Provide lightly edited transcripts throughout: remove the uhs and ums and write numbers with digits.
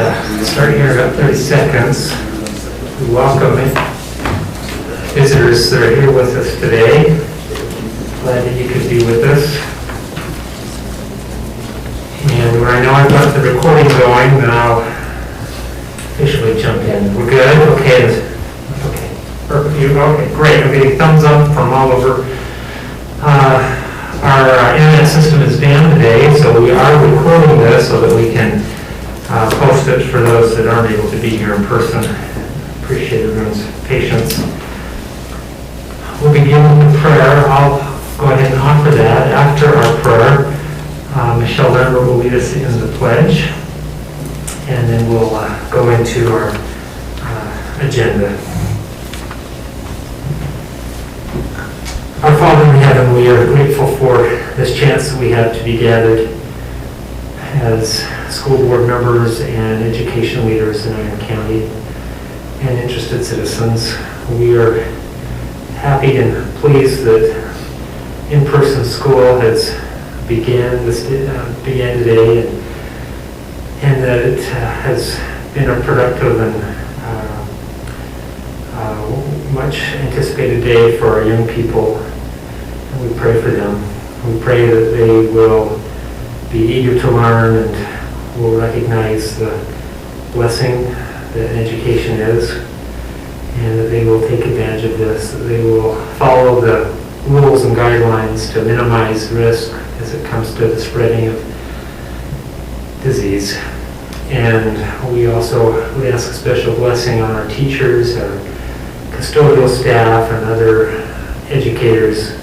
Start here in about 30 seconds. We welcome visitors that are here with us today. Glad that you could be with us. And when I know I've got the recording going, then I'll officially jump in. We're good? Okay. Perfect. Okay, great. I'm getting thumbs up from all over. Our internet system is down today, so we are recording this so that we can post it for those that aren't able to be here in person. Appreciate everyone's patience. We'll begin with prayer. I'll go ahead and offer that. After our prayer, Michelle Lambert will lead us in the pledge, and then we'll go into our agenda. Our Father in heaven, we are grateful for this chance that we have to be gathered as school board members and education leaders in Iron County and interested citizens. We are happy and pleased that in-person school has began today, and that it has been a productive and much anticipated day for our young people. And we pray for them. We pray that they will be eager to learn and will recognize the blessing that education is, and that they will take advantage of this, that they will follow the rules and guidelines to minimize risk as it comes to the spreading of disease. And we ask a special blessing on our teachers, our custodial staff, and other educators,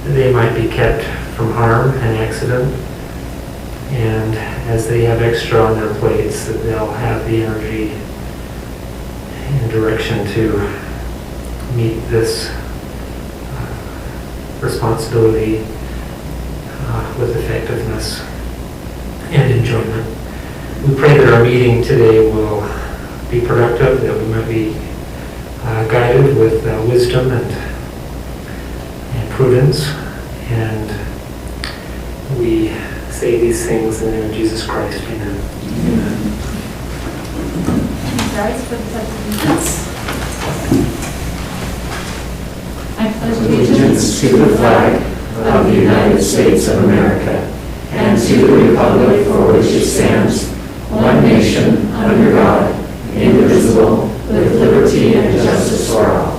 that they might be kept from harm and accident. And as they have extra on their plates, that they'll have the energy and direction to meet this responsibility with effectiveness and enjoyment. We pray that our meeting today will be productive, that we might be guided with wisdom and prudence, and we say these things in the name of Jesus Christ. Amen. Amen. Rise for the pledge of allegiance. I pledge allegiance to the flag of the United States of America and to the republic for which it stands, one nation, under God, indivisible, with liberty and justice for all.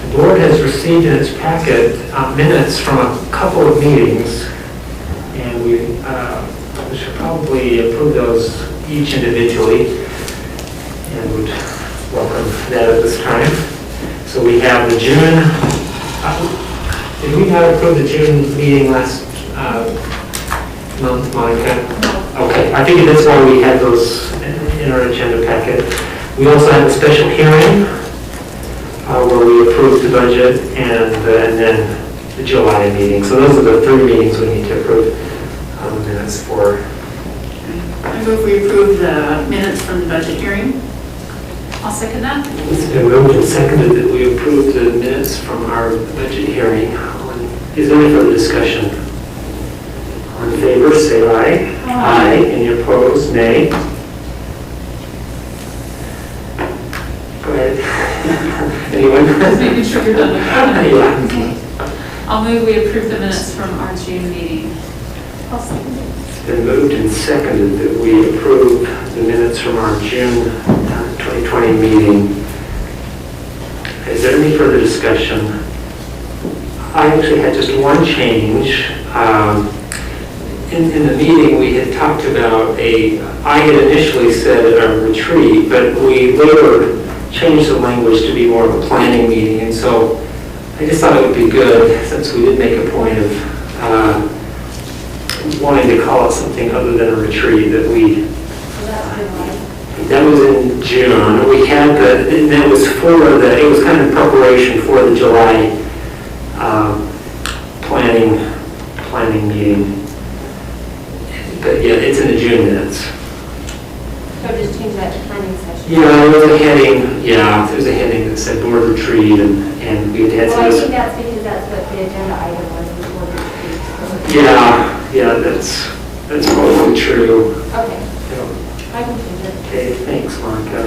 The board has received in its packet minutes from a couple of meetings, and we should probably approve those each individually, and would welcome that at this time. So we have the June, did we not approve the June meeting last month, Monica? Okay, I figured that's why we had those in our agenda packet. We also have a special hearing where we approved the budget, and then the July meeting. So those are the three meetings we need to approve minutes for. I move we approve the minutes from the budget hearing. I'll second that. It's been moved and seconded that we approve the minutes from our budget hearing. Is there any further discussion? On favor, say aye. Aye. Any opposed, nay. Go ahead. Anyone? Just making sure you're done with that. Yeah. Okay. I'll move we approve the minutes from our June meeting. I'll second it. It's been moved and seconded that we approve the minutes from our June 2020 meeting. Is there any further discussion? I actually had just one change. In the meeting, we had talked about I had initially said a retreat, but we later changed the language to be more of a planning meeting. And so I just thought it would be good, since we did make a point of wanting to call it something other than a retreat, that was in June. We had and it was it was kind of preparation for the July planning meeting. But yeah, it's in the June minutes. So just change that to planning session. Yeah, there was a heading that said board retreat, and we had Well, I some. think that's because that's what the agenda item was Yeah, that's probably true. Okay, Yeah. I can change it. Okay, thanks, Monica.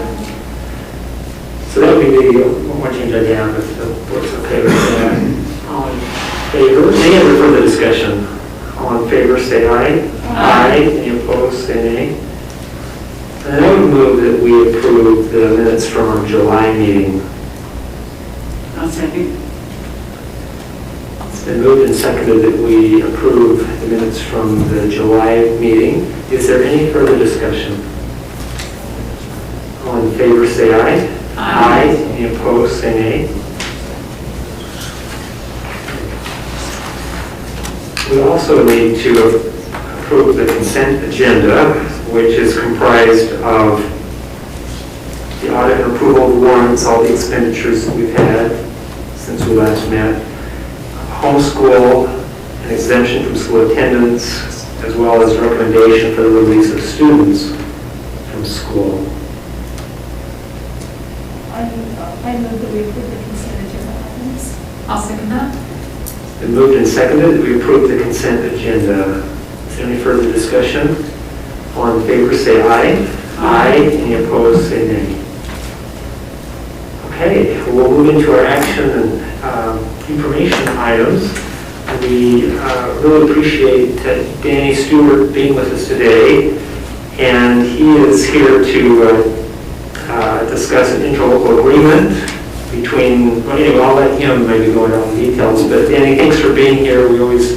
So that would be the one more change I have, if the board's okay with that. All in favor? Any other further discussion? All in favor, say aye. Aye. Any opposed, say nay. And I would move that we approve the minutes from our July meeting. I'll second. It's been moved and seconded that we approve the minutes from the July meeting. Is there any further discussion? All in favor, say aye. Aye. Any opposed, say nay. We also need to approve the consent agenda, which is comprised of the audit and approval of warrants, all the expenditures that we've had since we last met, homeschool, an exemption from school attendance, as well as recommendation for the release of students from school. I move that we approve the consent agenda items. I'll second that. It's been moved and seconded that we approve the consent agenda. Is there any further discussion? All in favor, say aye. Aye. Any opposed, say nay. Okay, we'll move into our action and information items. We really appreciate Danny Stewart being with us today, and he is here to discuss an interlocal agreement between, well, anyway, I'll let him maybe go into all the details, but Danny, thanks for being here. We always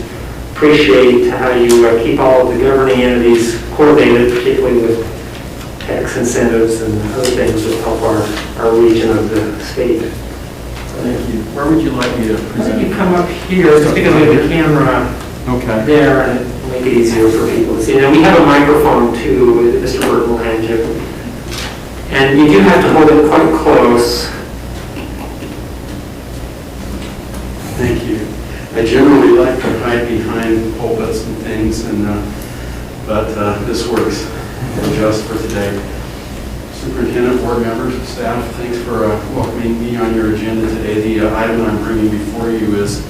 appreciate how you keep all of the governing entities coordinated, particularly with tax incentives and other things that help our region of the state. Thank you. Where would you like me to Why don't present? you come up here, just because we have the camera Okay. there, and it'll make it easier for people to see. And we have a microphone too, that Mr. Burton will hand you. And you do have to hold it quite close. Thank you. I generally like to hide behind pulpits and things, but this works just for today. Superintendent, board members, staff, thanks for welcoming me on your agenda today. The item that I'm bringing before you is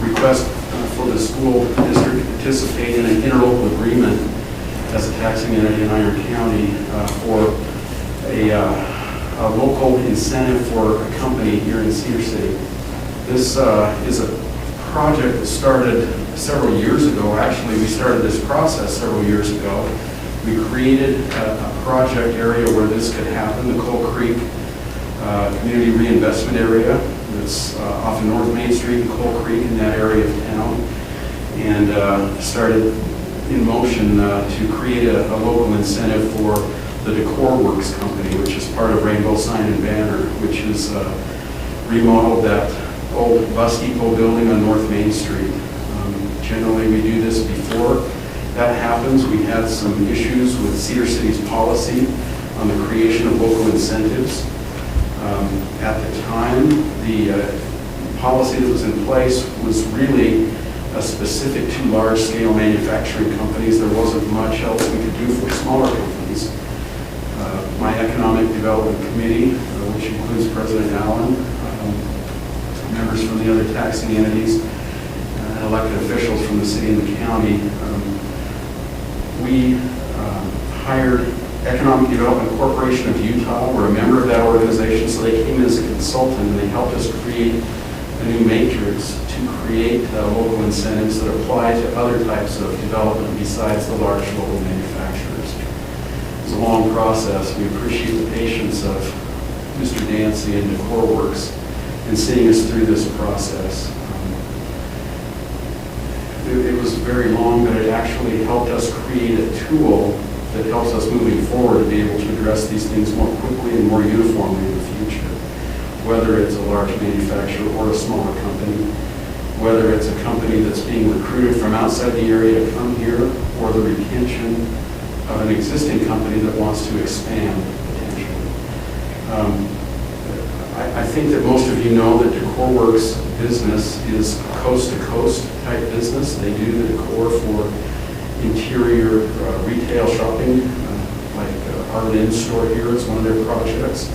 request for the school district to participate in an interlocal agreement as a taxing entity in Iron County for a local incentive for a company here in Cedar City. This is a project that started several years ago. Actually, we started this process several years ago. We created a project area where this could happen, the Coal Creek Community Reinvestment Area. It's off of North Main Street and Coal Creek in that area of town. And started in motion to create a local incentive for the Decor Works Company, which is part of Rainbow Sign and Banner, which is remodeled that old bus depot building on North Main Street. Generally, we do this before that happens. We had some issues with Cedar City's policy on the creation of local incentives. At the time, the policy that was in place was really specific to large-scale manufacturing companies. There wasn't much else we could do for smaller companies. My Economic Development Committee, which includes President Allen, members from the other taxing entities, elected officials from the city and the county, we hired Economic Development Corporation of Utah. We're a member of that organization, so they came in as a consultant and they helped us create a new matrix to create local incentives that apply to other types of development besides the large local manufacturers. It's a long process. We appreciate the patience of Mr. Dancy and Decor Works in seeing us through this process. It was very long, but it actually helped us create a tool that helps us moving forward to be able to address these things more quickly and more uniformly in the future. Whether it's a large manufacturer or a smaller company, whether it's a company that's being recruited from outside the area to come here, or the retention of an existing company that wants to expand potentially. I think that most of you know that Decor Works business is coast-to-coast type business. They do the decor for interior retail shopping, like Arden store here is one of their projects.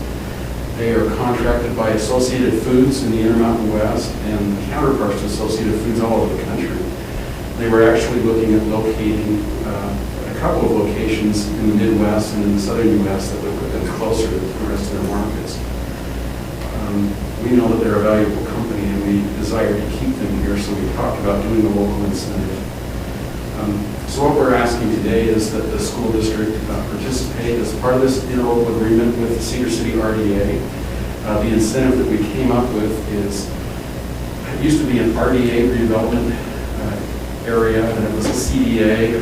They are contracted by Associated Foods in the Intermountain West and counterparts to Associated Foods all over the country. They were actually looking at locating a couple of locations in the Midwest and in the southern U.S. that would put them closer to the rest of their markets. We know that they're a valuable company and we desire to keep them here, so we talked about doing a local incentive. So what we're asking today is that the school district participate as part of this interlocal agreement with the Cedar City RDA. The incentive that we came up with is, it used to be an RDA redevelopment area, and it was a CDA,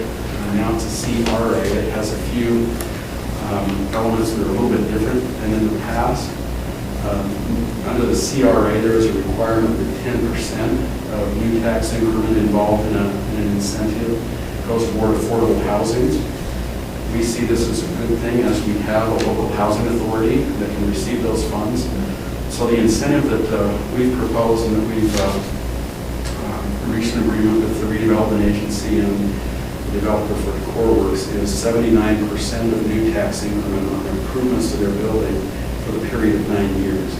now it's a CRA. It has a few elements that are a little bit different than in the past. Under the CRA, there is a requirement that 10% of new tax increment involved in an incentive goes toward affordable housing. We see this as a good thing, as we have a local housing authority that can receive those funds. So the incentive that we've proposed and that we've reached an agreement with the redevelopment agency and the developer for the core works is 79% of new tax increment on improvements to their building for the period of 9 years.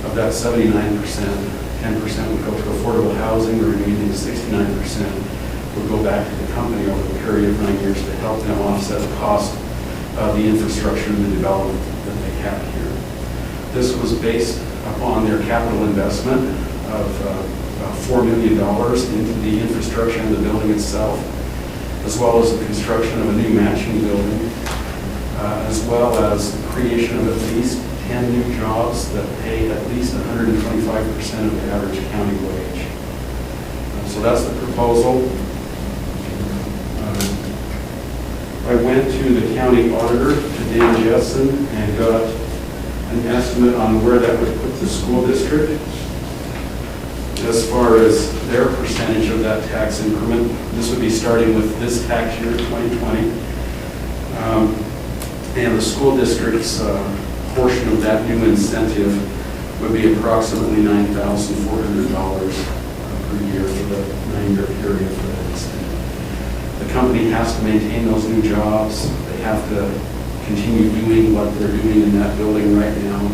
Of that 79%, 10% would go to affordable housing, the remaining 69% would go back to the company over the period of 9 years to help them offset the cost of the infrastructure and the development that they have here. This was based upon their capital investment of $4 million into the infrastructure and the building itself, as well as the construction of a new matching building, as well as the creation of at least 10 new jobs that pay at least 125% of the average county wage. So that's the proposal. I went to the county auditor, to Dan Jessen, and got an estimate on where that would put the school district as far as their percentage of that tax increment. This would be starting with this tax year, 2020. And the school district's portion of that new incentive would be approximately $9,400 per year for the 9-year period for that incentive. The company has to maintain those new jobs. They have to continue doing what they're doing in that building right now.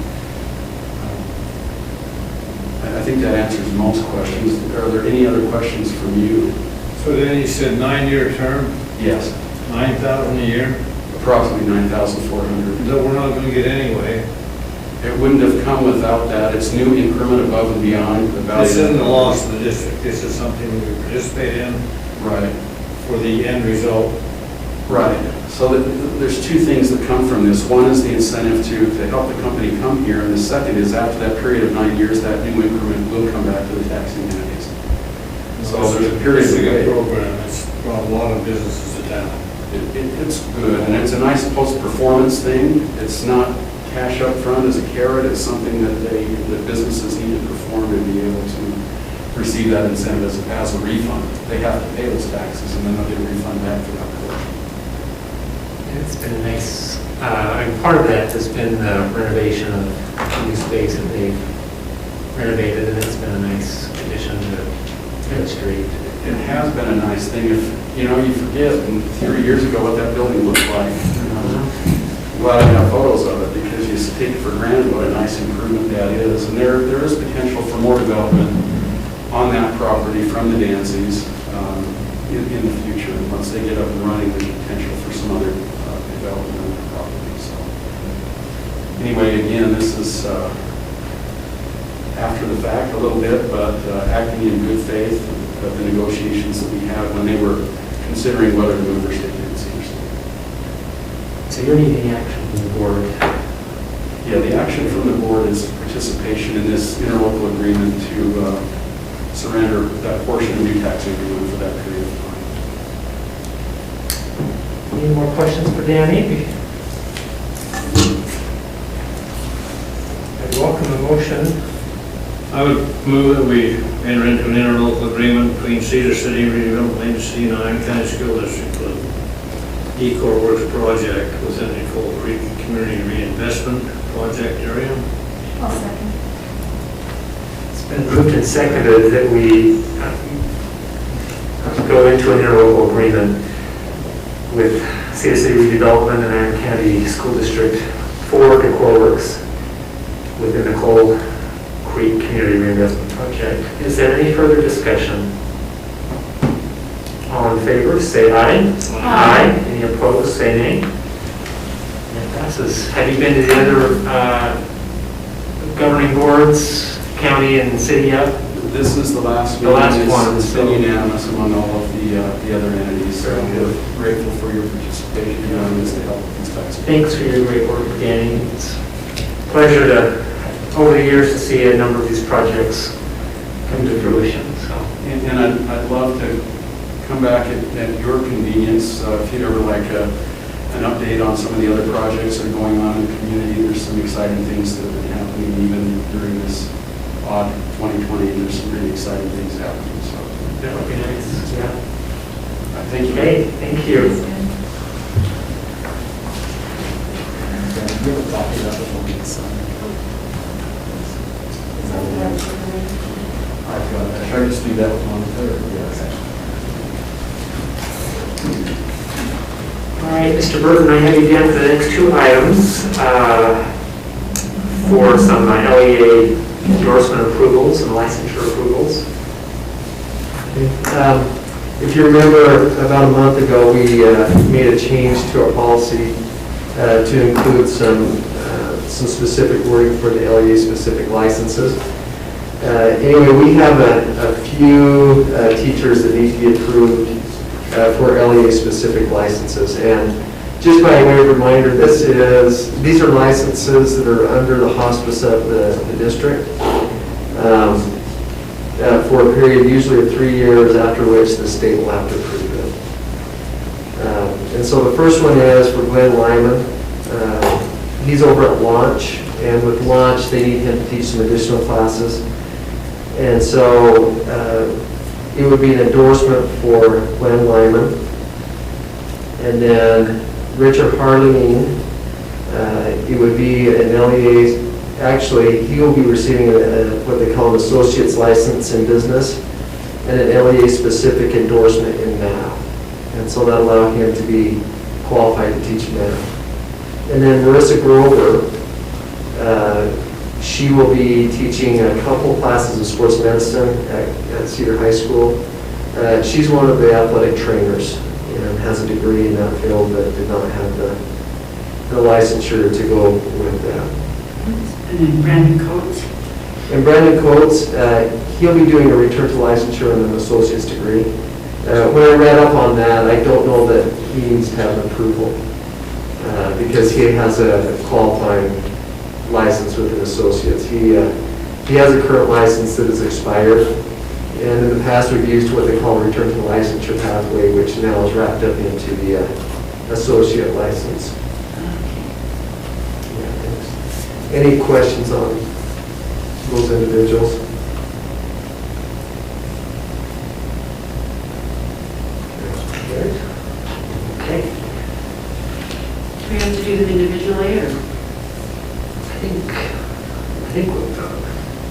I think that answers most questions. Are there any other questions from you? So then you said 9-year term, Yes, 9,000 a year, approximately $9,400. that we're not going to get anyway. It wouldn't have come without that. It's new increment above and beyond the value. This isn't the loss of the district, this is something we participate in Right. for the end result. Right. So there's two things that come from this. One is the incentive to help the company come here, and the second is after that period of 9 years, that new increment will come back to the taxing entities. So there's a period It's of a good wait. program, it's brought a lot of businesses to town. It's good, and it's a nice post-performance thing. It's not cash up front as a carrot. It's something that businesses need to perform to be able to receive that incentive as a refund. They have to pay those taxes, and then they'll get a refund back for that. It's been a nice, and part of that has been the renovation of the new space that they've renovated, and it's been a nice addition to the street. It has been a nice thing. If, you forget 3 years ago what that building looked like. I'm glad I have photos of it because you take it for granted what a nice improvement that is. And there is potential for more development on that property from the Danzys in the future. Once they get up and running, there's potential for some other development on the property. So anyway, again, this is after the fact a little bit, but acting in good faith of the negotiations that we had when they were considering whether to move their state in Cedar City. So you're needing action from the board. Yeah, the action from the board is participation in this interlocal agreement to surrender that portion of new tax agreement for that period of time. Any more questions for Danny? I'd welcome a motion. I would move that we enter into an interlocal agreement between Cedar City Redevelopment Agency and Iron County School District for the E-Core Works project within the Coal Creek Community Reinvestment Project area. I'll second. It's been moved and seconded that we go into an interlocal agreement with Cedar City Redevelopment and Iron County School District for the Core Works with the Nicole Creek Community Reinvestment Project. Is there any further discussion? All in favor, say aye. Aye. Any opposed, say nay. That passes. Have you been to the other governing boards, county and city yet? This is the last The last meeting. one, It's so- been unanimous among all of the other entities, so we're grateful for your participation in this to help these types of. Thanks for your great work, Danny. It's a pleasure to, over the years, to see a number of these projects come to fruition, so. And I'd love to come back at your convenience, if you'd ever like an update on some of the other projects that are going on in the community. There's some exciting things that have been happening even during this odd 2020. There's some really exciting things happening, so. That would be nice, yeah. Thank you. Okay, thank you. I tried to speed that one on the third, yes. All right, Mr. Burton, I have you down for the next two items for some LEA endorsement approvals and licensure approvals. If you remember, about a month ago, we made a change to our policy to include some specific wording for the LEA-specific licenses. Anyway, we have a few teachers that need to be approved for LEA-specific licenses. And just by way of reminder, these are licenses that are under the hospice of the district. For a period usually of 3 years, after which the state will have to approve it. And so the first one is for Glenn Lyman. He's over at Launch, and with Launch, they need him to teach some additional classes. And so it would be an endorsement for Glenn Lyman. And then Richard Harleen, it would be an LEA. Actually, he will be receiving what they call an associate's license in business and an LEA-specific endorsement in math. And so that allows him to be qualified to teach math. And then Marissa Grover, she will be teaching a couple classes of sports medicine at Cedar High School. She's one of the athletic trainers and has a degree in that field, but did not have the licensure to go with that. And then Brandon Coates. And Brandon Coates, he'll be doing a return to licensure and an associate's degree. When I read up on that, I don't know that he needs to have an approval because he has a qualifying license with an associate's. He has a current license that is expired, and in the past we've used what they call a return to licensure pathway, which now is wrapped up into the associate license. Any questions on those individuals? Okay. Do we have to do them individually, or?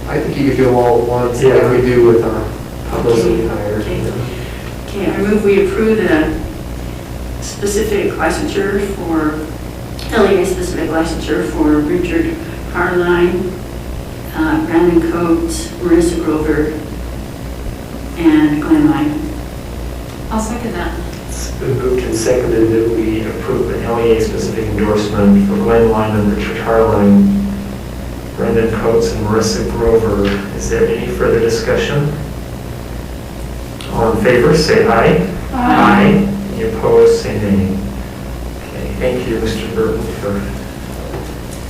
I think you could do them all at once, Yeah. like we do with those that we hire. Okay, I move we approve the specific licensure for, LEA-specific licensure for Richard Carline, Brandon Coates, Marissa Grover, and Glenn Lyman. I'll second that. It's been moved and seconded that we approve an LEA-specific endorsement for Glenn Lyman, Richard Harline, Brandon Coates, and Marissa Grover. Is there any further discussion? All in favor, say aye. Aye. Any opposed, say nay. Okay, thank you, Mr. Burton, for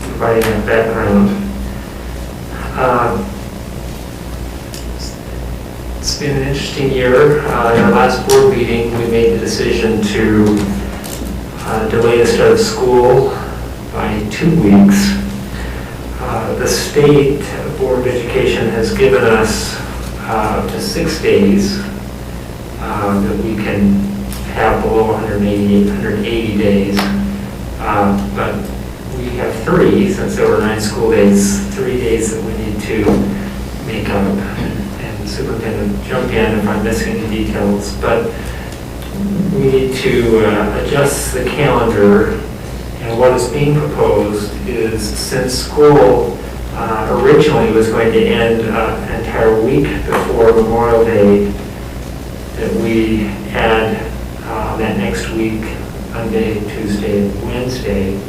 providing that background. It's been an interesting year. In our last board meeting, we made the decision to delay the start of school by 2 weeks. The State Board of Education has given us up to 6 days that we can have below 180 days. But we have 3, since there were 9 school days, 3 days that we need to make up. And superintendent, jump in if I'm missing any details. But we need to adjust the calendar. And what is being proposed is, since school originally was going to end an entire week before Memorial Day, that we had that next week, Monday, Tuesday, Wednesday,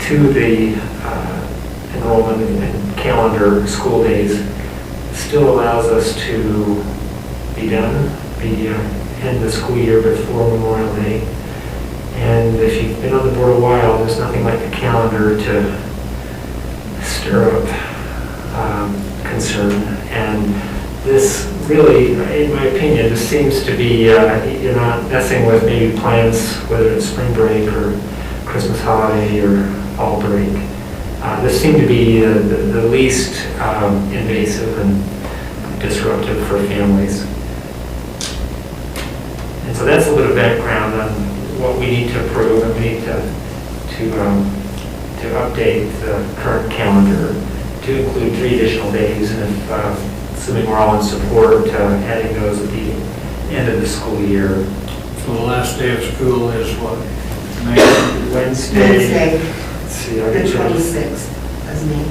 to the enrollment and calendar school days, still allows us to be end the school year before Memorial Day. And if you've been on the board a while, there's nothing like the calendar to stir up concern. And this really, in my opinion, this seems to be, you're not messing with maybe plans, whether it's spring break or Christmas holiday or fall break. This seemed to be the least invasive and disruptive for families. And so that's a little background on what we need to approve, and we need to update the current calendar to include 3 additional days, and if, assuming we're all in support, adding those at the end of the school year. So the last day of school is what? Wednesday. Let's see, I'll The get you. 26th of May.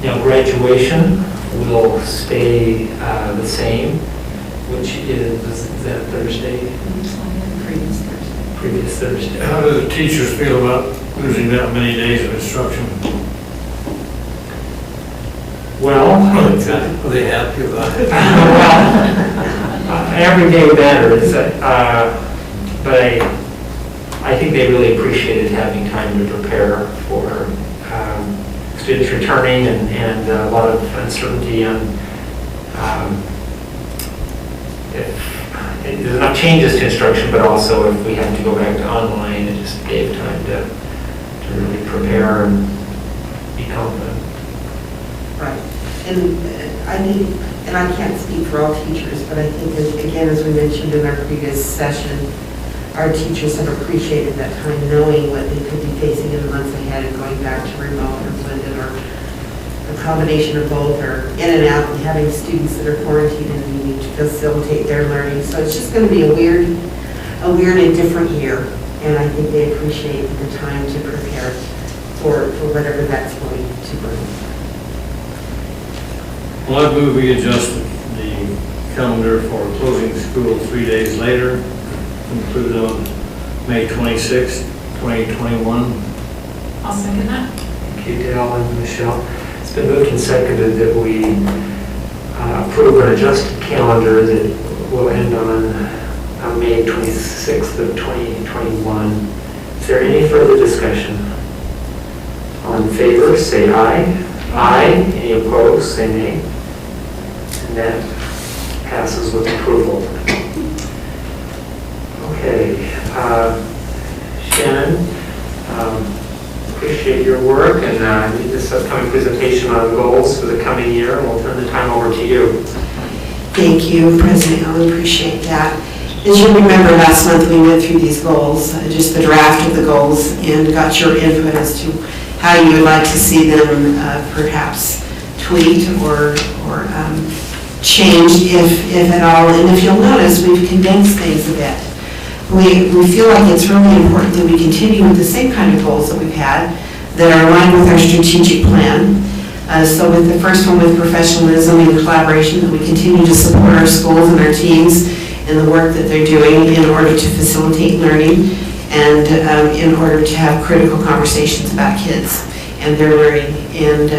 Now, graduation will stay the same, which is that Thursday? Previous Thursday. Previous Thursday. How do the teachers feel about losing that many days of instruction? Well, Are they happy about it? every day matters, but I think they really appreciated having time to prepare for students returning and a lot of uncertainty on if there's enough changes to instruction, but also if we have to go back to online, it just gave time to really prepare and be confident. Right. And I can't speak for all teachers, but I think that, again, as we mentioned in our previous session, our teachers have appreciated that time, knowing what they could be facing in the months ahead and going back to remote or blended or a combination of both, or in and out, and having students that are quarantined and needing to facilitate their learning. So it's just going to be a weird and different year, and I think they appreciate the time to prepare for whatever that's going to bring. Well, I move we adjusted the calendar for closing school 3 days later, included on May 26th, 2021. I'll second that. Thank you, Dale and Michelle. It's been moved and seconded that we approve an adjusted calendar that will end on May 26th of 2021. Is there any further discussion? All in favor, say aye. Aye. Any opposed, say nay. And that passes with approval. Okay. Shannon, appreciate your work, and this upcoming presentation on goals for the coming year. We'll turn the time over to you. Thank you, President Allen, appreciate that. As you remember, last month we went through these goals, just the draft of the goals, and got your input as to how you would like to see them perhaps tweaked or changed, if at all. And if you'll notice, we've condensed things a bit. We feel like it's really important that we continue with the same kind of goals that we've had that are aligned with our strategic plan. So with the first one, with professionalism and collaboration, that we continue to support our schools and our teams in the work that they're doing in order to facilitate learning and in order to have critical conversations about kids and their learning. And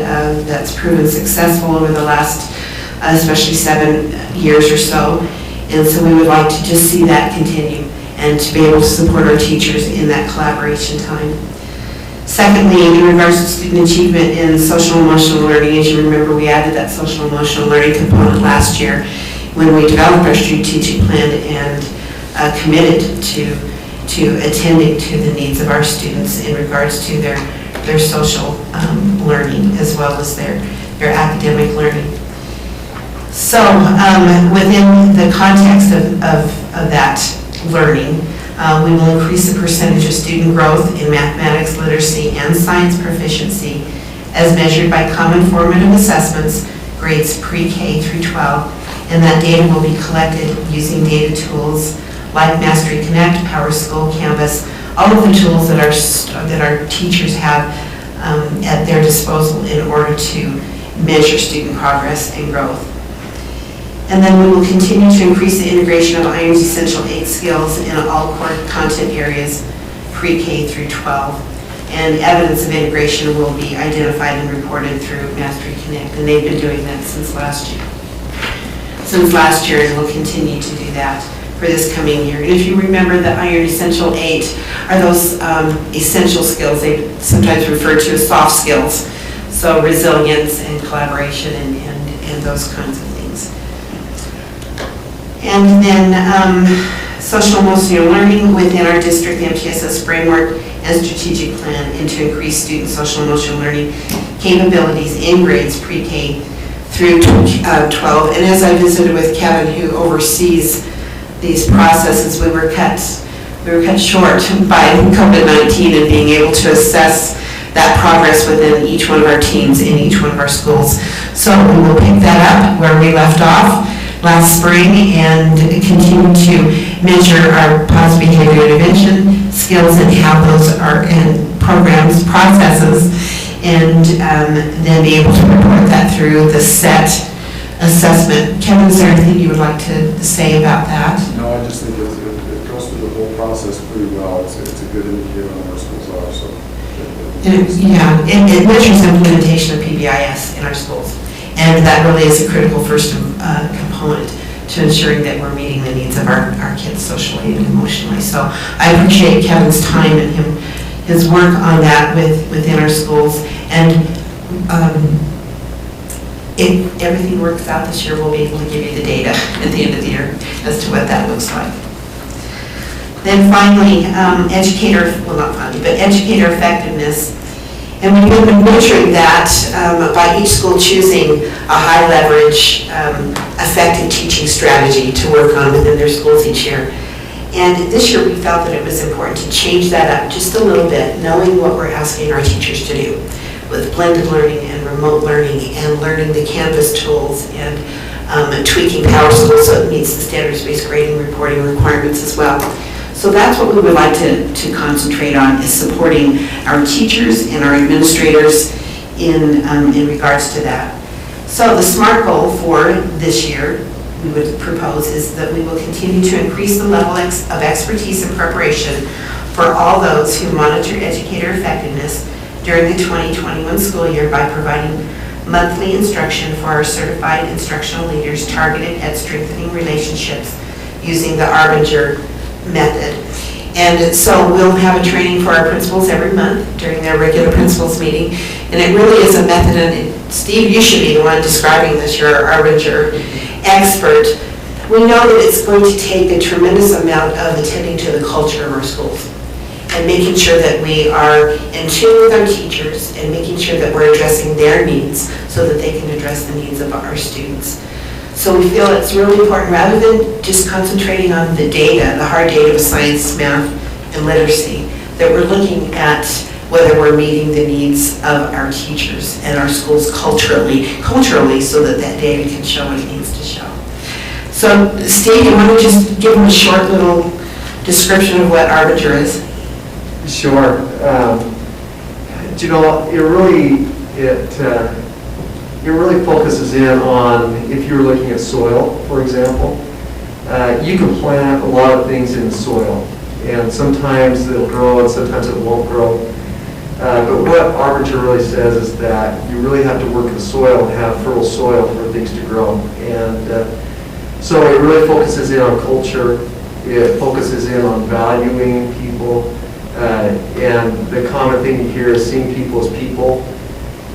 that's proven successful over the last, especially 7 years or so. And so we would like to just see that continue and to be able to support our teachers in that collaboration time. Secondly, in regards to student achievement in social and emotional learning, as you remember, we added that social and emotional learning component last year when we developed our strategic plan and committed to attending to the needs of our students in regards to their social learning as well as their academic learning. So within the context of that learning, we will increase the percentage of student growth in mathematics, literacy, and science proficiency as measured by common formative assessments, grades pre-K through 12, and that data will be collected using data tools like Mastery Connect, PowerSchool, Canvas, all of the tools that our teachers have at their disposal in order to measure student progress and growth. And then we will continue to increase the integration of Iron's Essential 8 skills in all core content areas, pre-K through 12. And evidence of integration will be identified and reported through Mastery Connect, and they've been doing that since last year. And will continue to do that for this coming year. And if you remember, the Iron Essential 8 are those essential skills they sometimes refer to as soft skills. So resilience and collaboration and those kinds of things. And then social emotional learning within our district, the MTSS framework and strategic plan, and to increase student social emotional learning capabilities in grades pre-K through 12. And as I visited with Kevin, who oversees these processes, we were cut short by COVID-19 and being able to assess that progress within each one of our teams in each one of our schools. So we will pick that up where we left off last spring and continue to measure our positive behavior intervention skills and how those are in programs, processes, and then be able to report that through the SET assessment. Kevin, is there anything you would like to say about that? No, I just think it goes through the whole process pretty well. It's a good indicator on where schools are. So. It measures implementation of PBIS in our schools. And that really is a critical first component to ensuring that we're meeting the needs of our kids socially and emotionally. So I appreciate Kevin's time and his work on that within our schools. And if everything works out this year, we'll be able to give you the data at the end of the year as to what that looks like. Then finally, educator effectiveness. And we've been measuring that by each school choosing a high leverage, effective teaching strategy to work on within their schools each year. And this year we felt that it was important to change that up just a little bit, knowing what we're asking our teachers to do with blended learning and remote learning and learning the Canvas tools and tweaking PowerSchool so it meets the standards-based grading reporting requirements as well. So that's what we would like to concentrate on, is supporting our teachers and our administrators in regards to that. So the SMART goal for this year, we would propose, is that we will continue to increase the level of expertise and preparation for all those who monitor educator effectiveness during the 2021 school year by providing monthly instruction for our certified instructional leaders targeted at strengthening relationships using the Arbinger method. And so we'll have a training for our principals every month during their regular principals meeting. And it really is a method, and Steve, you should be the one describing this, you're our Arbinger expert. We know that it's going to take a tremendous amount of attending to the culture of our schools and making sure that we are in tune with our teachers and making sure that we're addressing their needs so that they can address the needs of our students. So we feel it's really important, rather than just concentrating on the data, the hard data of science, math, and literacy, that we're looking at whether we're meeting the needs of our teachers and our schools culturally, so that that data can show what it needs to show. So Steve, you want to just give them a short little description of what Arbinger is? Sure. It really focuses in on, if you're looking at soil, for example, you can plant a lot of things in the soil, and sometimes it'll grow and sometimes it won't grow. But what Arbinger really says is that you really have to work in the soil and have fertile soil for things to grow. And so it really focuses in on culture, it focuses in on valuing people, and the common thing you hear is seeing people as people.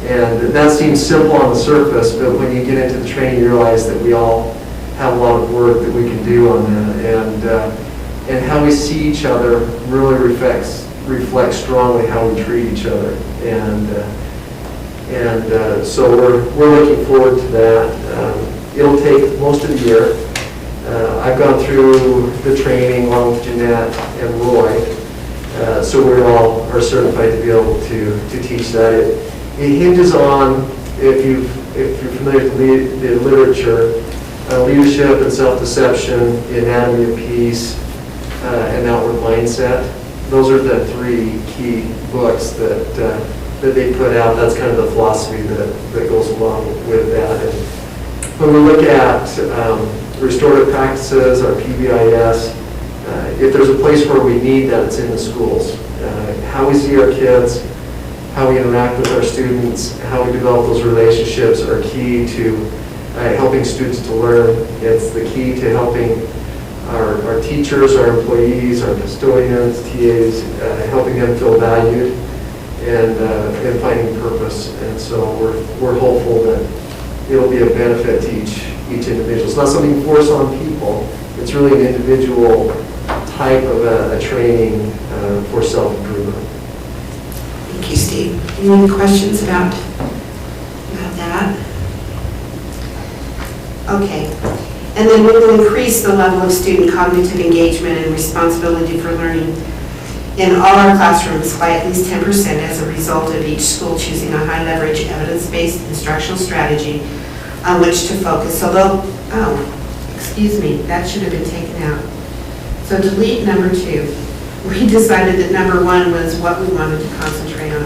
And that seems simple on the surface, but when you get into the training, you realize that we all have a lot of work that we can do on that. And how we see each other really reflects strongly how we treat each other. And so we're looking forward to that. It'll take most of the year. I've gone through the training along with Jeanette and Roy, so we all are certified to be able to teach that. It hinges on, if you're familiar with the literature, leadership and self-deception, the anatomy of peace, and outward mindset. those are the 3 key books that they put out. That's kind of the philosophy that goes along with that. And when we look at restorative practices, our PBIS, if there's a place where we need that, it's in the schools. How we see our kids, how we interact with our students, how we develop those relationships are key to helping students to learn. It's the key to helping our teachers, our employees, our custodians, TAs, helping them feel valued and finding purpose. And so we're hopeful that it'll be a benefit to each individual. It's not something you force on people. It's really an individual type of a training for self-improvement. Thank you, Steve. Any questions about that? Okay. And then we will increase the level of student cognitive engagement and responsibility for learning in all our classrooms by at least 10% as a result of each school choosing a high-leverage, evidence-based instructional strategy on which to focus. So excuse me, that should have been taken out. So delete number 2. We decided that number 1 was what we wanted to concentrate on.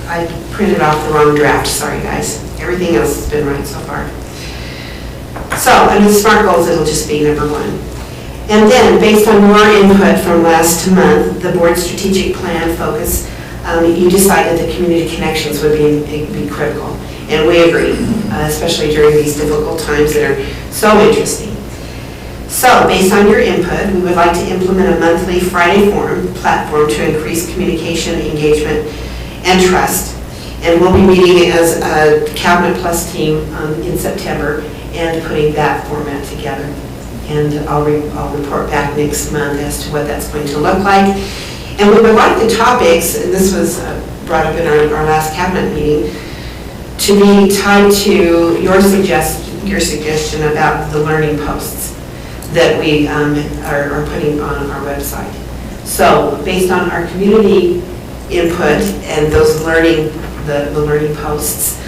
I printed off the wrong draft, sorry guys. Everything else has been right so far. So under SMART goals, it'll just be number 1. And then, based on your input from last month, the board strategic plan focus, you decided that community connections would be critical. And we agree, especially during these difficult times that are so interesting. So, based on your input, we would like to implement a monthly Friday forum platform to increase communication, engagement, and trust. And we'll be meeting as a Cabinet Plus team in September and putting that format together. And I'll report back next month as to what that's going to look like. And we would like the topics, and this was brought up in our last Cabinet meeting, to be tied to your suggestion about the learning posts that we are putting on our website. So based on our community input and those the learning posts,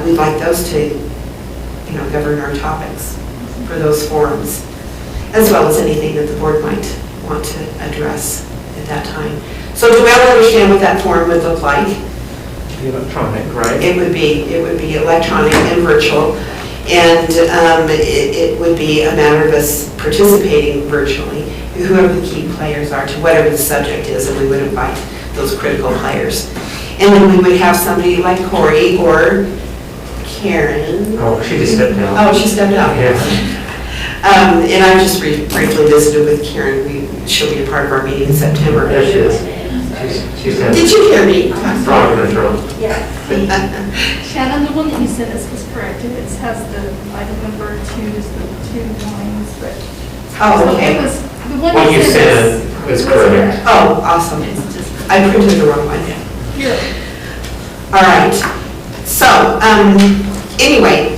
we'd like those to govern our topics for those forums, as well as anything that the board might want to address at that time. So do we all understand what that forum would look like? Electronic, right? It would be electronic and virtual, and it would be a matter of us participating virtually, whoever the key players are, to whatever the subject is, and we would invite those critical players. And then we would have somebody like Corey or Karen. Oh, she just stepped out. Oh, she stepped out. Yeah. And I just briefly visited with Karen. She'll be a part of our meeting in September. There she is. She's Did you hear me? frog in her throat. Shannon, the one that you sent us was correct. It has the item number 2 is the 2 lines, but. Oh, So okay. it was, the one What you you sent said us is correct. Oh, awesome. I printed the wrong one. Here. All right. So, anyway,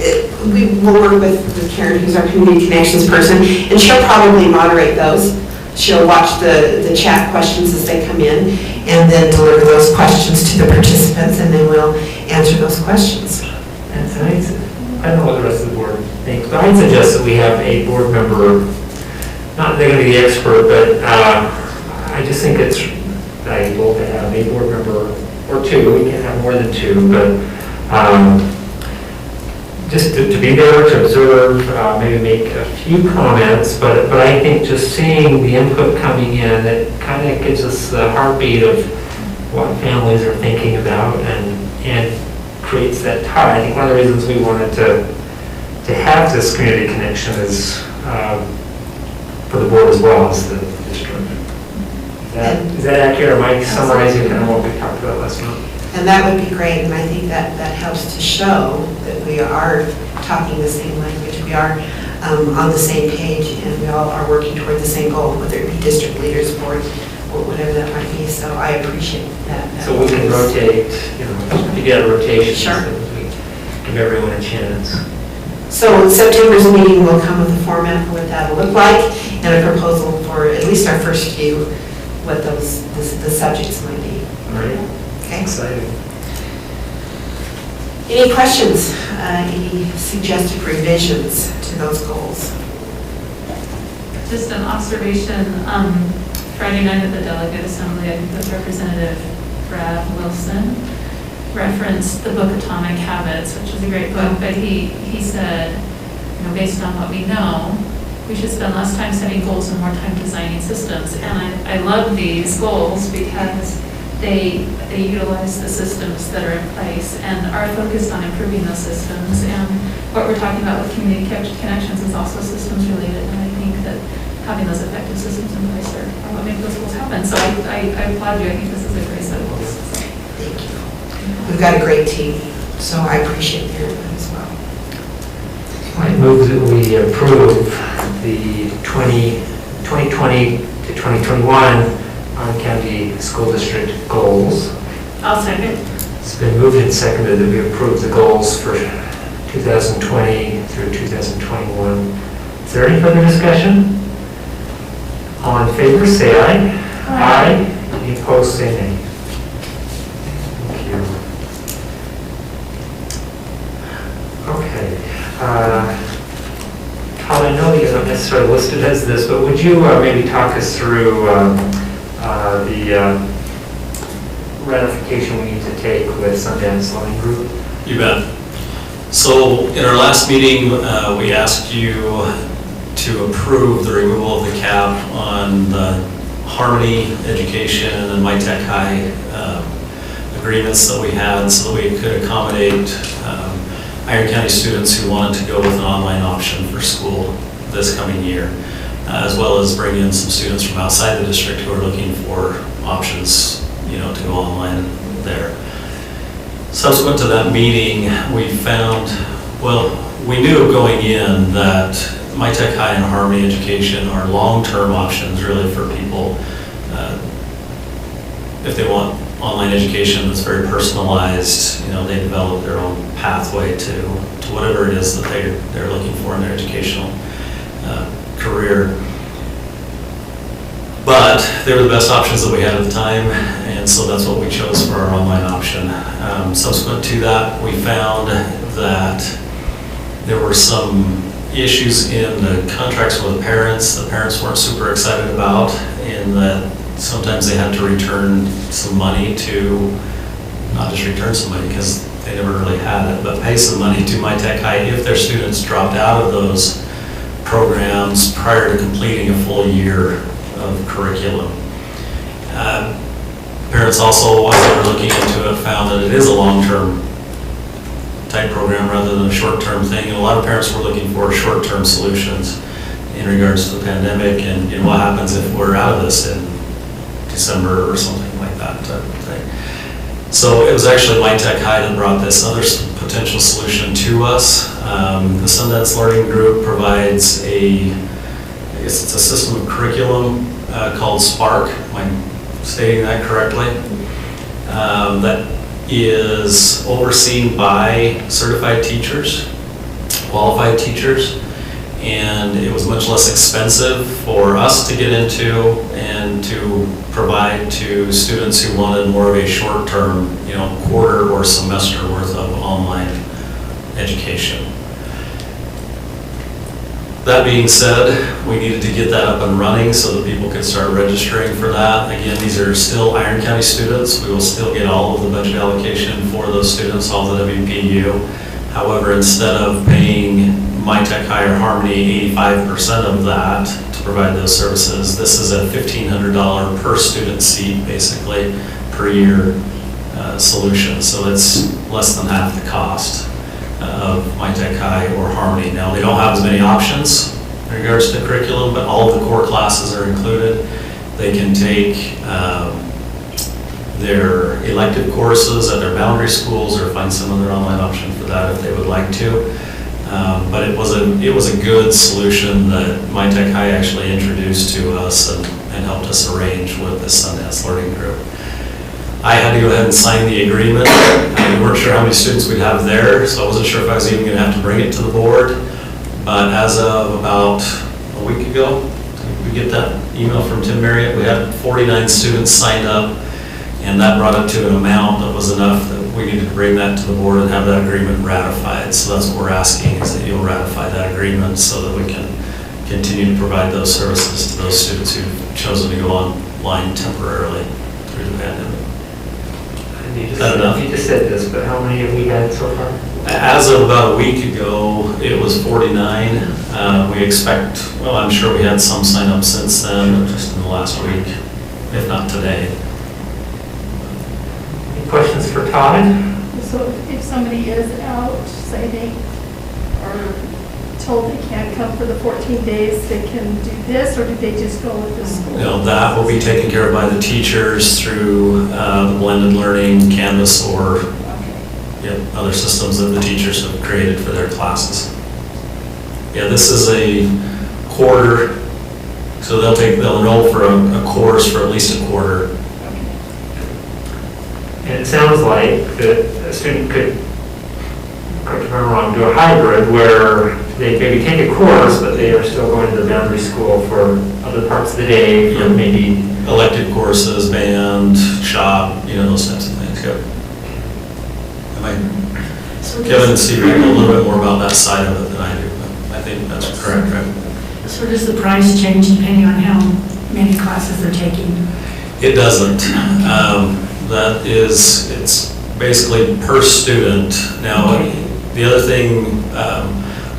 we will work with Karen, who's our community connections person, and she'll probably moderate those. She'll watch the chat questions as they come in, and then deliver those questions to the participants, and then we'll answer those questions. And I don't know what the rest of the board thinks, but I'd suggest that we have a board member, not they're going to be the expert, but I just think it's valuable to have a board member or 2. We can have more than 2, but just to be there, to observe, maybe make a few comments, but I think just seeing the input coming in, it kind of gives us the heartbeat of what families are thinking about and creates that tie. I think one of the reasons we wanted to have this community connection is for the board as well as the district. Is that accurate? Am I summarizing kind of what we talked about last month? And that would be great, and I think that helps to show that we are talking the same language, we are on the same page, and we all are working toward the same goal, whether it be district leaders, board, or whatever that might be. So I appreciate that. So we can rotate, you get a rotation. Sure. So we give everyone a chance. So September's meeting will come with a format for what that'll look like, and a proposal for at least our first few, what the subjects might be. All right. Okay. Exciting. Any questions? Any suggested revisions to those goals? Just an observation, Friday night at the delegate assembly, I think that's Representative Brad Wilson referenced the book Atomic Habits, which is a great book, but he said, you know, based on what we know, we should spend less time setting goals and more time designing systems. And I love these goals because they utilize the systems that are in place and are focused on improving those systems. And what we're talking about with community connections is also systems related. And I think that having those effective systems in place are what make those goals happen. So I applaud you. I think this is a great set of goals. So. Thank you. We've got a great team, so I appreciate your input as well. I move that we approve the 2020 to 2021 Iron County School District goals. I'll second. It's been moved and seconded that we approve the goals for 2020 through 2021. Is there any further discussion? All in favor, say aye. Aye. Any opposed, say nay. Thank you. Okay. Todd, I know you're not necessarily listed as this, but would you maybe talk us through the ratification we need to take with Sundance Learning Group? You bet. So in our last meeting, we asked you to approve the removal of the cap on the Harmony Education and MyTech High agreements that we had so that we could accommodate Iron County students who wanted to go with an online option for school this coming year, as well as bring in some students from outside the district who are looking for options, you know, to go online there. Subsequent to that meeting, we found, well, we knew going in that MyTech High and Harmony Education are long-term options really for people if they want online education that's very personalized. You know, they develop their own pathway to whatever it is that they're looking for in their educational career. But they were the best options that we had at the time, and so that's what we chose for our online option. Subsequent to that, we found that there were some issues in the contracts with the parents weren't super excited about, in that sometimes they had to return some money to, not just return some money because they never really had it, but pay some money to MyTech High if their students dropped out of those programs prior to completing a full year of curriculum. Parents also, while they were looking into it, found that it is a long-term type program rather than a short-term thing. And a lot of parents were looking for short-term solutions in regards to the pandemic and what happens if we're out of this in December or something like that type of thing. So it was actually MyTech High that brought this other potential solution to us. The Sundance Learning Group provides I guess it's a system of curriculum called Spark, am I stating that correctly? That is overseen by certified teachers, qualified teachers, and it was much less expensive for us to get into and to provide to students who wanted more of a short-term, you know, quarter or semester worth of online education. That being said, we needed to get that up and running so that people could start registering for that. Again, these are still Iron County students. We will still get all of the budget allocation for those students, all the WPU. However, instead of paying MyTech High or Harmony 85% of that to provide those services, this is a $1,500 per student seat, basically, per year solution. So it's less than half the cost of MyTech High or Harmony. Now, they don't have as many options in regards to curriculum, but all of the core classes are included. They can take their elective courses at their boundary schools or find some other online option for that if they would like to. But it was a good solution that MyTech High actually introduced to us and helped us arrange with the Sundance Learning Group. I had to go ahead and sign the agreement. We weren't sure how many students we'd have there, so I wasn't sure if I was even going to have to bring it to the board. But as of about a week ago, we get that email from Tim Marriott. We had 49 students signed up, and that brought it to an amount that was enough that we needed to bring that to the board and have that agreement ratified. So that's what we're asking, is that you'll ratify that agreement so that we can continue to provide those services to those students who've chosen to go on line temporarily through the pandemic. And you Is that enough? just said this, but how many have we had so far? As of about a week ago, it was 49. We expect, well, I'm sure we had some sign up since then, just in the last week, if not today. Any questions for Todd? So if somebody is out, say they are told they can't come for the 14 days, they can do this, or do they just go with the school? You know, that will be taken care of by the teachers through the blended learning, Canvas, or other systems that the teachers have created for their classes. Yeah, this is a quarter, so they'll enroll for a course for at least a quarter. And it sounds like that a student could, correct me if I'm wrong, do a hybrid where they maybe take a course, but they are still going to the boundary school for other parts of the day, for maybe Elective courses, band, shop, those types of things, yep. Kevin and Steve know a little bit more about that side of it than I do, but I think that's correct, right? So does the price change depending on how many classes they're taking? It doesn't. It's basically per student. Now, the other thing,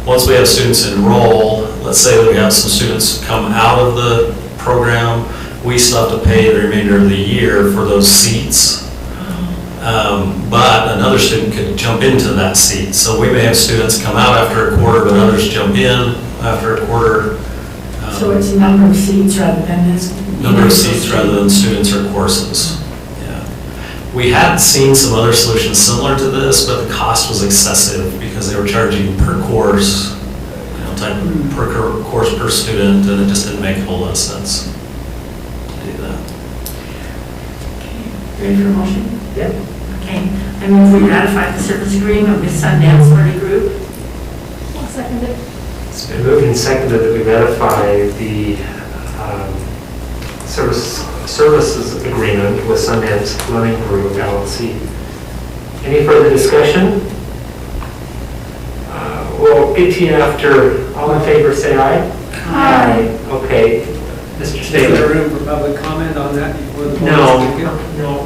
once we have students enroll, let's say that we have some students come out of the program, we still have to pay the remainder of the year for those seats. But another student could jump into that seat. So we may have students come out after a quarter, but others jump in after a quarter. So it's a number of seats rather than this? Number of seats rather than students or courses. Yeah. We had seen some other solutions similar to this, but the cost was excessive because they were charging per course, type of per course per student, and it just didn't make a whole lot of sense to do that. Ready for a motion? Yeah. Okay. I move we ratify the service agreement with Sundance Party Group. I'll second it. It's been moved and seconded that we ratify the services agreement with Sundance Learning Group, LLC. Any further discussion? We'll get to you after. All in favor, say aye. Aye. Okay. Mr. Is there Taylor? room for public comment on that before the board? No, no.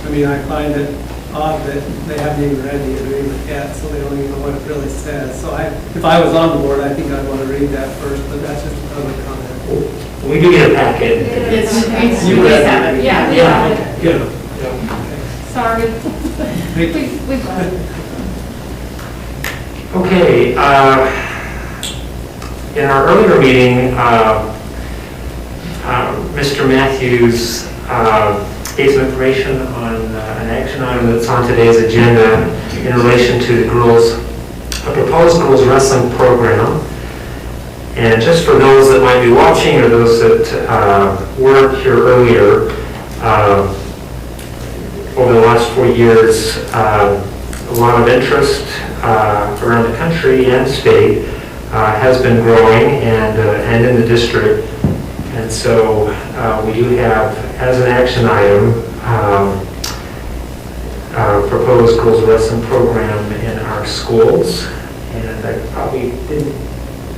I mean, I find it odd that they haven't even read the agreement yet, so they don't even know what it really says. So if I was on the board, I think I'd want to read that first, but that's just a public comment. We do get a packet. You read it? Yeah. Good. Sorry. Thank you. We've got it. Okay, in our earlier meeting, Mr. Matthews gave some information on an action item that's on today's agenda in relation to a proposed girls wrestling program. And just for those that might be watching or those that weren't here earlier, over the last 4 years, a lot of interest around the country and state has been growing and in the district. And so we do have, as an action item, proposed girls wrestling program in our schools. And I probably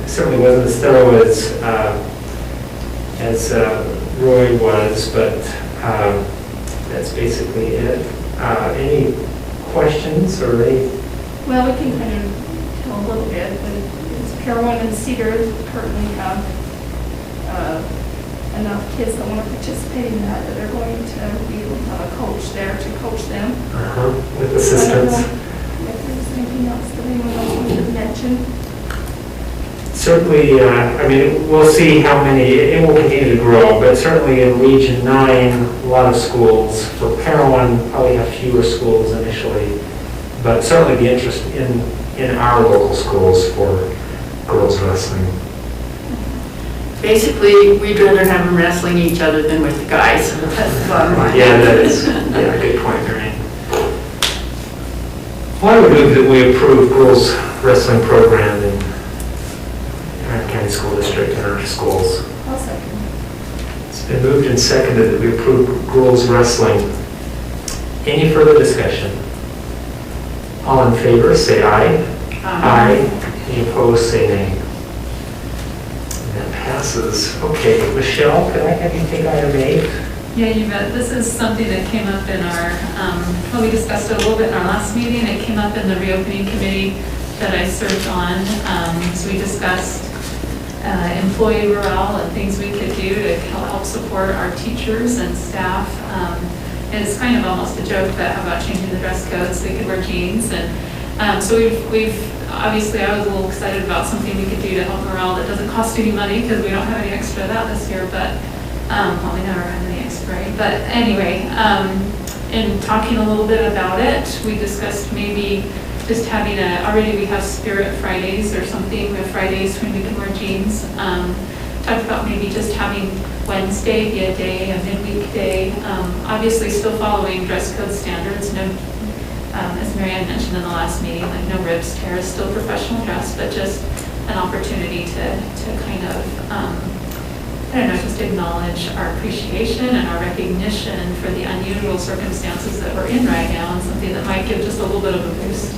certainly wasn't as thorough as Roy was, but that's basically it. Any questions or any? Well, we can kind of tell a little bit, but it's Parowan and Cedar currently have enough kids that want to participate in that they're going to be a coach there to coach them. With assistance. I don't know if there's anything else that anyone else wanted to mention. Certainly, I mean, we'll see how many, it will continue to grow, but certainly in Region 9, a lot of schools. For Parowan, probably have fewer schools initially, but certainly the interest in our local schools for girls wrestling. Basically, we'd rather have them wrestling each other than with the guys. That's the bottom line. Yeah, that is, good point, Marion. Well, I would move that we approve girls wrestling program in our county school district in our schools. I'll second. It's been moved and seconded that we approve girls wrestling. Any further discussion? All in favor, say aye. Aye. Any opposed, say nay. And that passes. Okay, Michelle, could I have you take item 8? Yeah, you bet. This is something that came up in our, well, we discussed it a little bit in our last meeting. It came up in the reopening committee that I served on. So we discussed employee morale and things we could do to help support our teachers and staff. And it's kind of almost a joke, but how about changing the dress code so they could wear jeans? And so we've obviously, I was a little excited about something we could do to help morale that doesn't cost any money because we don't have any extra of that this year, but, well, we never had any extra, right? But anyway, in talking a little bit about it, we discussed maybe just having already we have Spirit Fridays or something, we have Fridays when we can wear jeans. Talked about maybe just having Wednesday be a day, a midweek day, obviously still following dress code standards, no, as Marianne mentioned in the last meeting, like no ribs, tears, still professional dress, but just an opportunity to kind of, I don't know, just acknowledge our appreciation and our recognition for the unusual circumstances that we're in right now and something that might give just a little bit of a boost.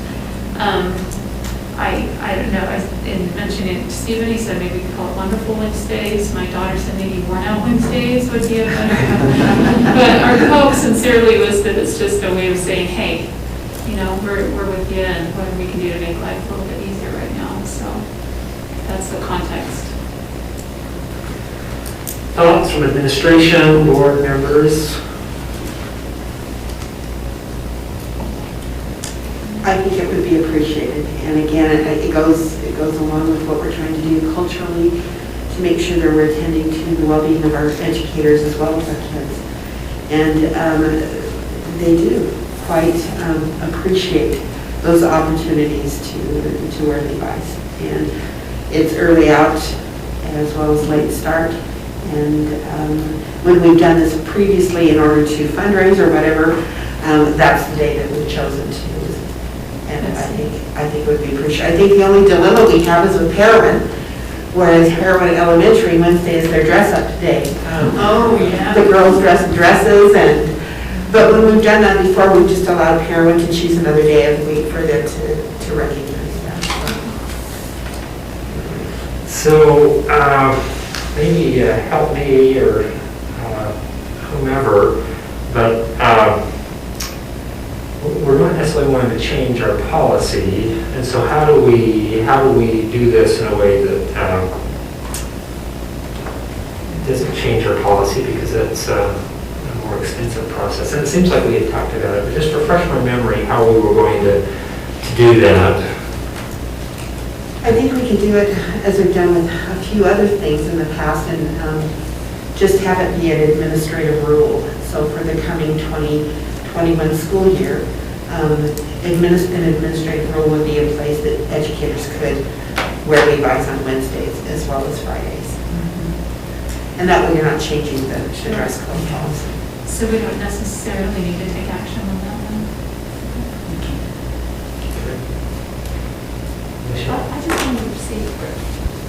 I don't know, in mentioning it to Stephen, he said maybe we could call it Wonderful Wednesdays. My daughter said maybe Worn Out Wednesdays would be a better. But our hope sincerely was that it's just a way of saying, hey, you know, we're with you and whatever we can do to make life a little bit easier right now. So that's the context. Thoughts from administration, board members? I think it would be appreciated. And again, it goes along with what we're trying to do culturally to make sure that we're attending to the well-being of our educators as well as our kids. And they do quite appreciate those opportunities to wear Levi's. And it's early out as well as late start. And when we've done this previously in order to fundraise or whatever, that's the day that we've chosen to. And I think it would be appreciated. I think the only dilemma we have is with Heroin, whereas Heroin Elementary, Wednesday is their dress-up day. Oh, yeah. The girls dress in dresses, but when we've done that before, we've just allowed Heroin to choose another day of the week for them to recognize that. So maybe help me or whomever, but we're not necessarily wanting to change our policy, and so how do we do this in a way that doesn't change our policy, because it's a more extensive process. And it seems like we had talked about it, but just refresh my memory how we were going to do that. I think we could do it as we've done with a few other things in the past and just have it be an administrative rule. So for the coming 2021 school year, an administrative rule would be in place that educators could wear Levi's on Wednesdays as well as Fridays. And that way you're not changing the dress code policy. So we don't necessarily need to take action on that one. I just wanted to see,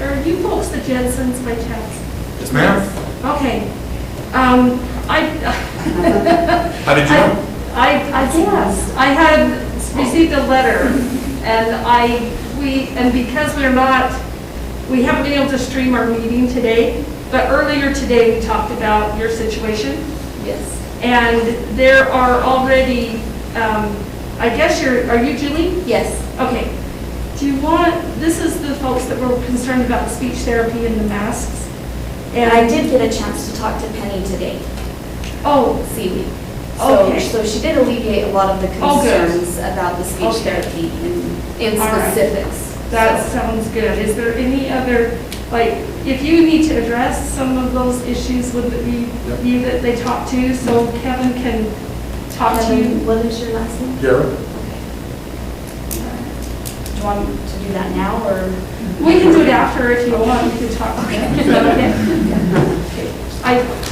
are you folks the Jensens by chance? Yes, ma'am. Okay. How did you know? I guess. I had received a letter and because we haven't been able to stream our meeting today, but earlier today we talked about your situation. Yes. And there are already, I guess are you Julie? Yes. Okay. This is the folks that were concerned about the speech therapy and the masks. And I did get a chance to talk to Penny today. Oh. Seaweed. Okay. So she did alleviate a lot of the concerns about the speech therapy in specifics. Right. That sounds good. Is there any other, if you need to address some of those issues, would it be you that they talk to, so Kevin can talk to you? What is your last name? Garrett. Do you want to do that now, or? We can do it after if you want. We can talk. Okay. Is that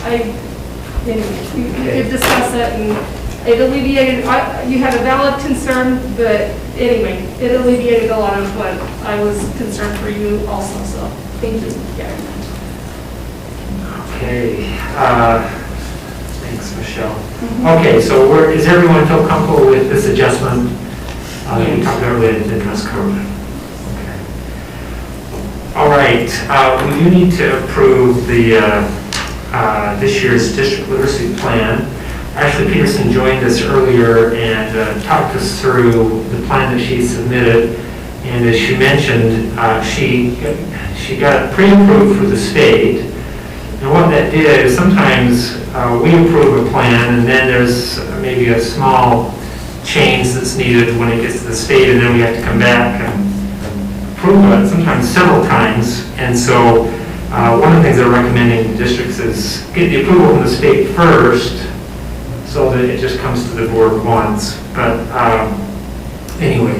okay? Anyway, we could discuss it, and it alleviated, you had a valid concern, but anyway, it alleviated a lot of what I was concerned for you also, so thank you. Okay. Thanks, Michelle. Okay, so is everyone feel comfortable with this adjustment? We talked earlier in the dress code. Okay. All right. right, we do need to approve the, this year's district literacy plan. Ashley Peterson joined us earlier and talked us through the plan that she submitted. And as she mentioned, she got it pre-approved for the state. And what that did is sometimes we approve a plan and then there's maybe a small change that's needed when it gets to the state, and then we have to come back and approve it, sometimes several times. And so one of the things they're recommending to districts is get the approval from the state first so that it just comes to the board once. But anyway,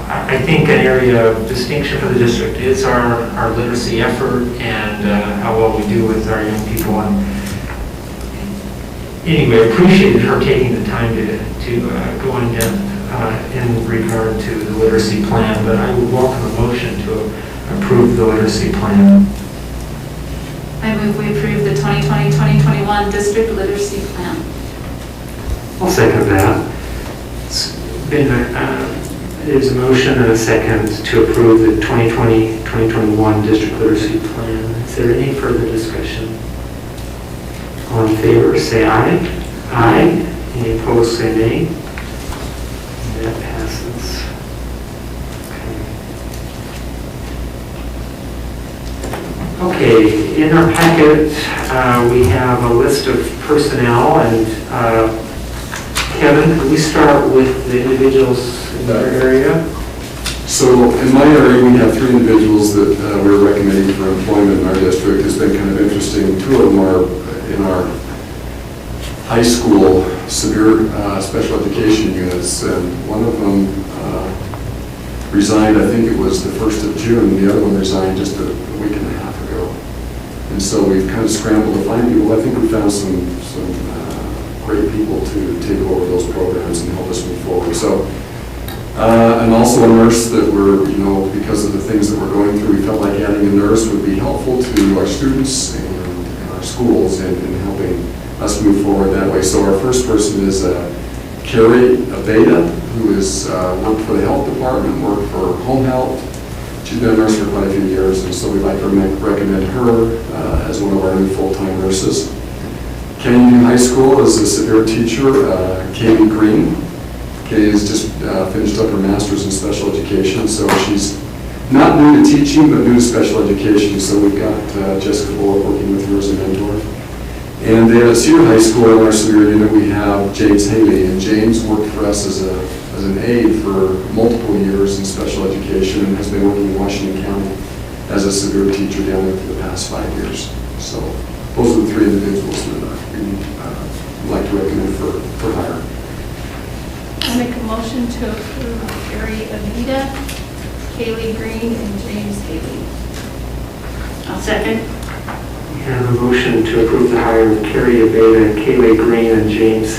I think an area of distinction for the district is our literacy effort and how well we do with our young people. And anyway, appreciated her taking the time to go in depth in regard to the literacy plan, but I would welcome a motion to approve the literacy plan. I move we approve the 2020-2021 district literacy plan. I'll second that. There's a motion and a second to approve the 2020-2021 district literacy plan. Is there any further discussion? All in favor, say aye. Aye. Any opposed, say nay. That passes. Okay, in our packet, we have a list of personnel, and Kevin, could we start with the individuals in your area? So in my area, we have 3 individuals that we're recommending for employment in our district. It's been kind of interesting. 2 of them are in our high school severe special education units, and one of them resigned, I think it was the 1st of June, the other one resigned just a week and a half ago. And so we've kind of scrambled to find people. I think we found some great people to take over those programs and help us move forward. So, and also a nurse that we're, because of the things that we're going through, we felt like adding a nurse would be helpful to our students and our schools in helping us move forward that way. So our first person is Carrie Abeda, who has worked for the health department, worked for home health. She's been a nurse for quite a few years, and so we'd like to recommend her as one of our new full-time nurses. Canyon High School is a severe teacher, Kaylee Green. Kay has just finished up her master's in special education, so she's not new to teaching, but new to special education. So we've got Jessica Bullock working with her as a mentor. And then at Cedar High School in our severe unit, we have James Haley. And James worked for us as an aide for multiple years in special education and has been working in Washington County as a severe teacher down there for the past 5 years. So those are the 3 individuals that we'd like to recommend for hire. I make a motion to approve Carrie Avita, Kaylee Green, and James Haley. I'll second. We have a motion to approve the hire of Carrie Abeda, Kaylee Green, and James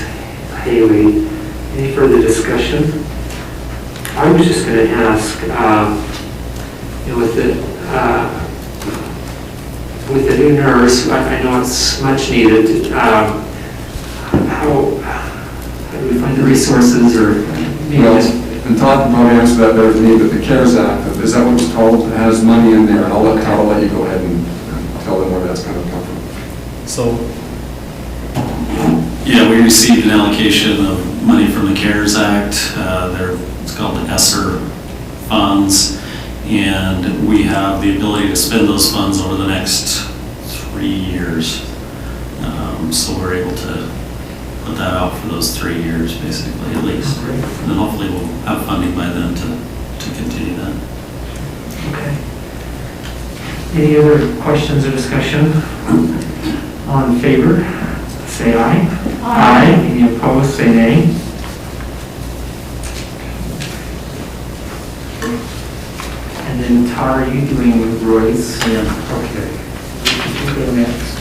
Haley. Any further discussion? I was just going to ask, with the new nurse, I know it's much needed. How do we find the resources, or? Well, and Todd can probably answer that better than me, but the CARES Act, is that what it's called? It has money in there. I'll let you go ahead and tell them where that's going to come from. So, yeah, we received an allocation of money from the CARES Act. It's called the ESSER funds, and we have the ability to spend those funds over the next 3 years. So we're able to put that out for those 3 years, basically, at least. And then hopefully we'll have funding by then to continue that. Okay. Any other questions or discussion? All in favor, say aye. Aye. Any opposed, say nay. And then Tara, are you doing Roy's? Yeah. Okay. You go next.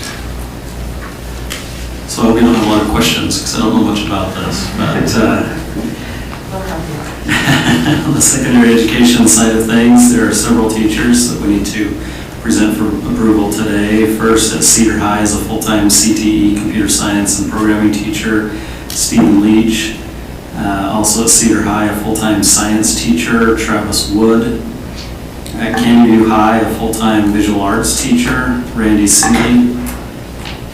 So we don't have a lot of questions because I don't know much about this, but on the secondary education side of things, there are several teachers that we need to present for approval today. First, at Cedar High is a full-time CTE, computer science and programming teacher, Stephen Leach. Also at Cedar High, a full-time science teacher, Travis Wood. At Canyon View High, a full-time visual arts teacher, Randy Seeley.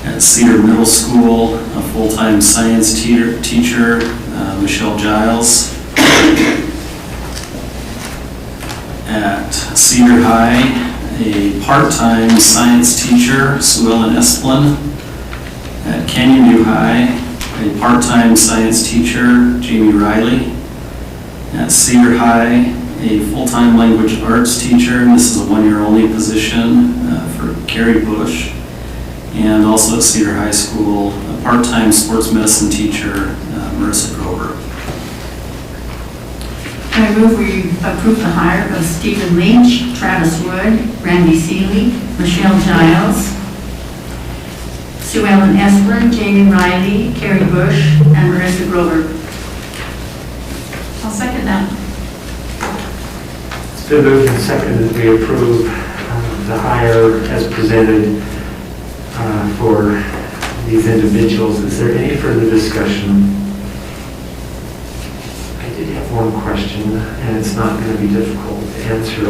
At Cedar Middle School, a full-time science teacher, Michelle Giles. At Cedar High, a part-time science teacher, Sue Ellen Esplin. At Canyon View High, a part-time science teacher, Jamie Riley. At Cedar High, a full-time language arts teacher, and this is a one-year-only position for Carrie Bush. And also at Cedar High School, a part-time sports medicine teacher, Marissa Grover. I move we approve the hire of Stephen Leach, Travis Wood, Randy Seeley, Michelle Giles, Sue Ellen Esplin, Jamie Riley, Carrie Bush, and Marissa Grover. I'll second that. It's been moved and seconded that we approve the hire as presented for these individuals. Is there any further discussion? I did have one question, and it's not going to be difficult to answer.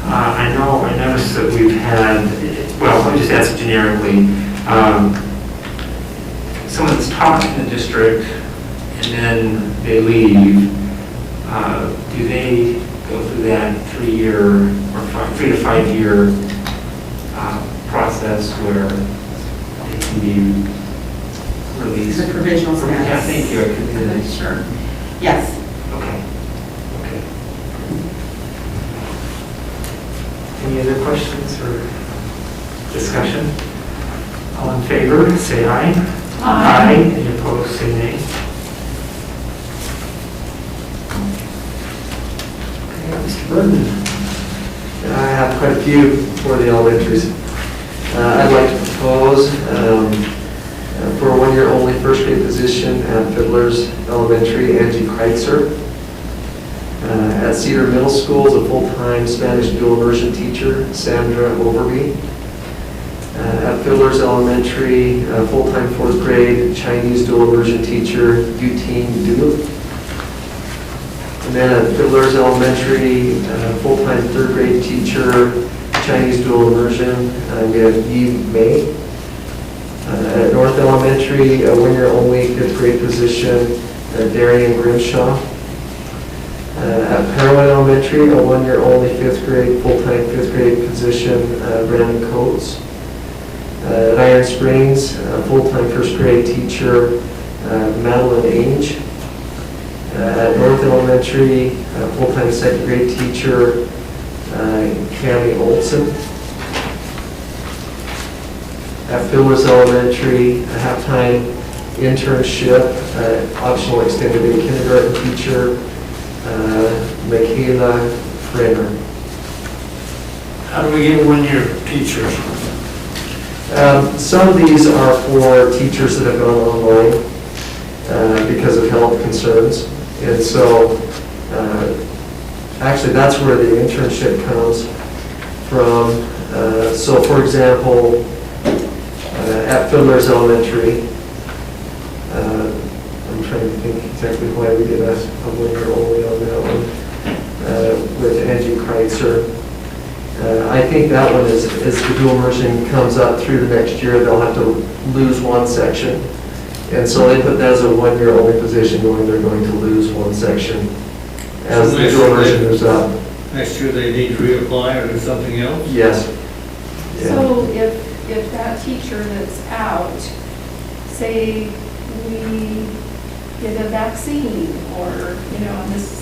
I noticed that we've had, well, I'll just ask generically, someone that's taught in the district and then they leave, do they go through that 3-year or 3 to 5 year process where they can be released? The provisional status. Yeah, thank you. I couldn't do that. Sure. Yes. Okay. Any other questions or discussion? All in favor, say aye. Aye. Any opposed, say nay. Okay, Mr. Burton. I have quite a few for the elementaries. I'd like to propose for a one-year-only first grade position at Fiddler's Elementary, Angie Kreitzer. At Cedar Middle School is a full-time Spanish dual immersion teacher, Sandra Overby. At Fiddler's Elementary, a full-time 4th grade Chinese dual immersion teacher, Yutine Du. And then at Fiddler's Elementary, full-time 3rd grade teacher, Chinese dual immersion, we have Yi Mei. At North Elementary, a one-year-only 5th grade position, Darian Grimshaw. At Parowan Elementary, a one-year-only 5th grade, full-time 5th grade position, Brandon Coates. At Iron Springs, a full-time 1st grade teacher, Madeline Ainge. At North Elementary, a full-time 2nd grade teacher, Cami Olson. At Fiddler's Elementary, a half-time internship, optional extended day kindergarten teacher, Michaela Frener. How do we get one-year teachers? Some of these are for teachers that have gone online because of health concerns. And so, actually, that's where the internship comes from. So, for example, at Fiddler's Elementary, I'm trying to think exactly why we did a one-year only on that one, with Angie Kreitzer. I think that one is, as the dual immersion comes up through the next year, they'll have to lose one section. And so they put that as a one-year only position, knowing they're going to lose one section as the dual immersion moves up. Next year they need to reapply or do something else? Yes. Yeah. So if that teacher that's out, say we get a vaccine or, and this,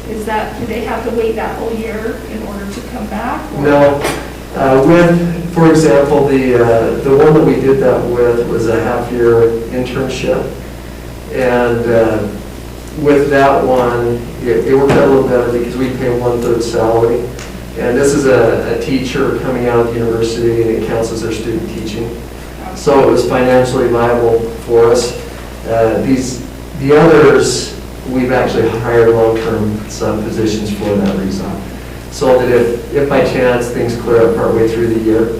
is that, do they have to wait that whole year in order to come back? Or? No. For example, the one that we did that with was a half-year internship. And with that one, it worked out a little better because we pay 1/3 salary. And this is a teacher coming out of the university, and it counts as their student teaching. So it was financially viable for us. The others, we've actually hired long-term sub positions for that reason. So that if by chance things clear up partway through the year,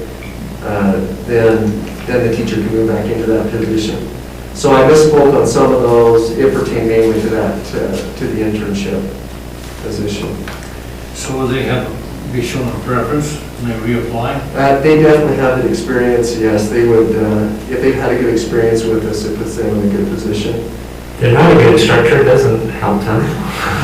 then the teacher can move back into that position. So I misspoke on some of those. It pertained mainly to that, to the internship position. So will they have, be shown a preference when they reapply? They definitely have the experience, yes, they would, if they've had a good experience with us, it puts them in a good position. They're not a good instructor, it doesn't help them.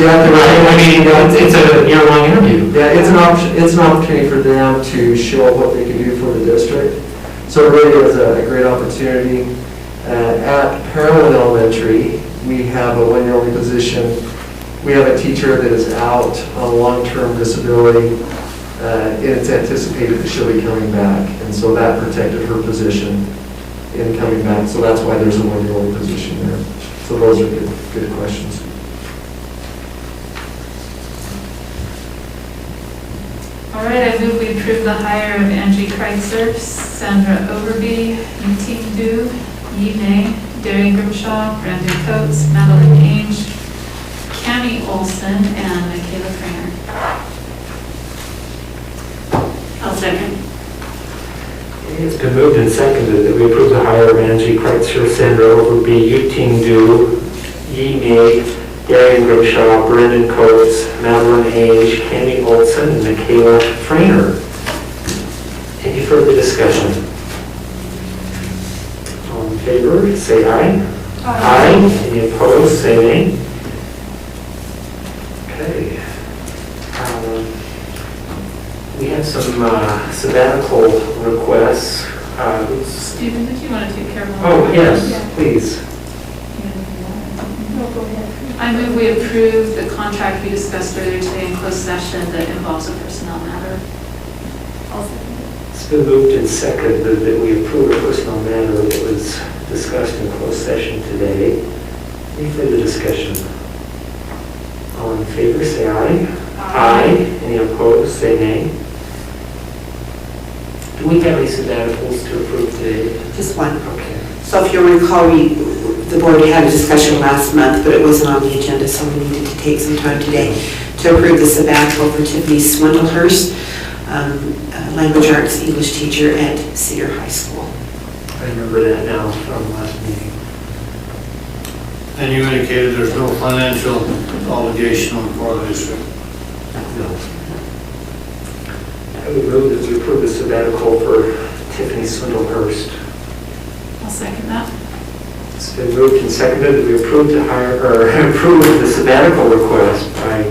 Yeah, they're I mean, it's a year-long interview. Yeah, it's an opportunity for them to show what they can do for the district. So it really is a great opportunity. At Parowan Elementary, we have a one-year-old position. We have a teacher that is out on long-term disability, and it's anticipated that she'll be coming back. And so that protected her position in coming back. So that's why there's a one-year-old position there. So those are good questions. All right, I move we approve the hire of Angie Kreitzer, Sandra Overby, Yuting Du, Yi Mei, Darian Grimshaw, Brandon Coates, Madeline Ainge, Cami Olson, and Michaela Kramer. I'll second. It's been moved and seconded that we approve the hire of Angie Kreitzer, Sandra Overby, Yuting Du, Yi Mei, Darian Grimshaw, Brendan Coates, Madeline Ainge, Cami Olson, and Michaela Frainer. Any further discussion? All in favor, say aye. Aye. Any opposed, say nay. Okay. We have some sabbatical requests. Stephen, did you want to take care of one? Oh, yes, please. No, go ahead. I move we approve the contract we discussed earlier today in closed session that involves a personnel matter. It's been moved and seconded that we approve a personnel matter that was discussed in closed session today. Any further discussion? All in favor, say aye. Aye. Any opposed, say nay. Do we have any sabbaticals to approve today? Just one. Okay. So if you'll recall, the board had a discussion last month, but it wasn't on the agenda, so we needed to take some time today to approve the sabbatical for Tiffany Swindlehurst, language arts English teacher at Cedar High School. I remember that now from last meeting. And you indicated there's no financial obligation on the part of the district. No. I would move that we approve the sabbatical for Tiffany Swindlehurst. I'll second that. It's been moved and seconded that we approve the sabbatical request by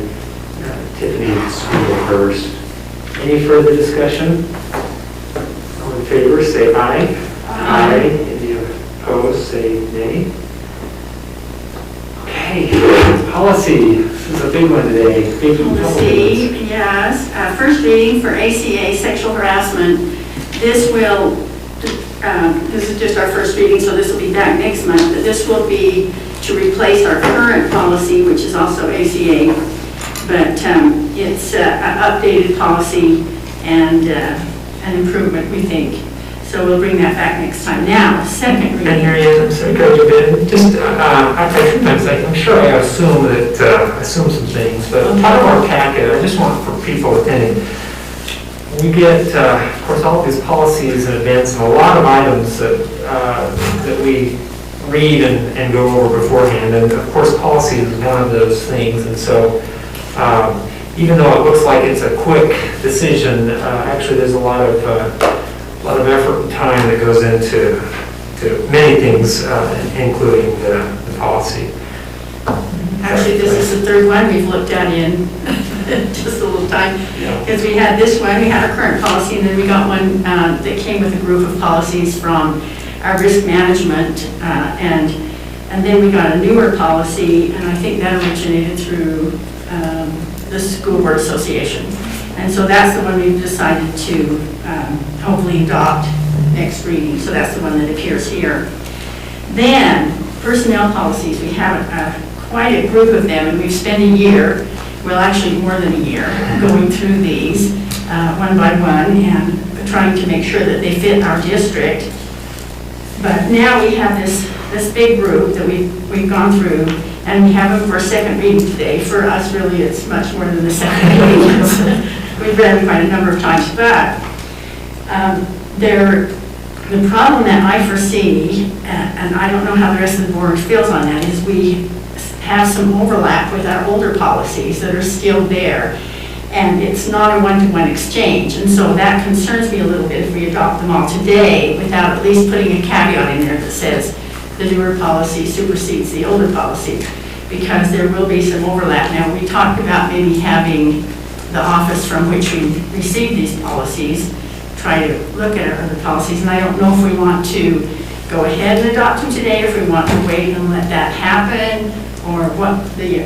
Tiffany Swindlehurst. Any further discussion? All in favor, say aye. Aye. Any opposed, say nay. Okay, policy. This is a big one today. Big Policy, yes. First reading for ACA sexual harassment. This is just our first reading, so this will be back next month, but this will be to replace our current policy, which is also ACA, but it's an updated policy and an improvement, we think. So we'll bring that back next time. Now, second reading. And here he is, I'm sorry, glad you've been. Just, I'm sure I assume some things, but part of our packet, I just want for people attending, we get, of course, all of these policies in advance and a lot of items that we read and go over beforehand. And of course, policy is one of those things. And so even though it looks like it's a quick decision, actually there's a lot of effort and time that goes into many things, including the policy. Actually, this is the third one we've looked at in just a little time. Because we had this one, we had our current policy, and then we got one that came with a group of policies from our risk management, and then we got a newer policy, and I think that originated through the School Board Association. And so that's the one we've decided to hopefully adopt next reading. So that's the one that appears here. Then, personnel policies, we have quite a group of them, and we've spent a year, well actually more than a year, going through these one by one and trying to make sure that they fit our district. But now we have this big group that we've gone through, and we have them for a second reading today. For us, really, it's much more than the second reading. We've read them quite a number of times, but the problem that I foresee, and I don't know how the rest of the board feels on that, is we have some overlap with our older policies that are still there. And it's not a one-to-one exchange, and so that concerns me a little bit if we adopt them all today without at least putting a caveat in there that says the newer policy supersedes the older policy, because there will be some overlap. Now, we talked about maybe having the office from which we receive these policies try to look at our other policies, and I don't know if we want to go ahead and adopt them today, or if we want to wait and let that happen, or what the,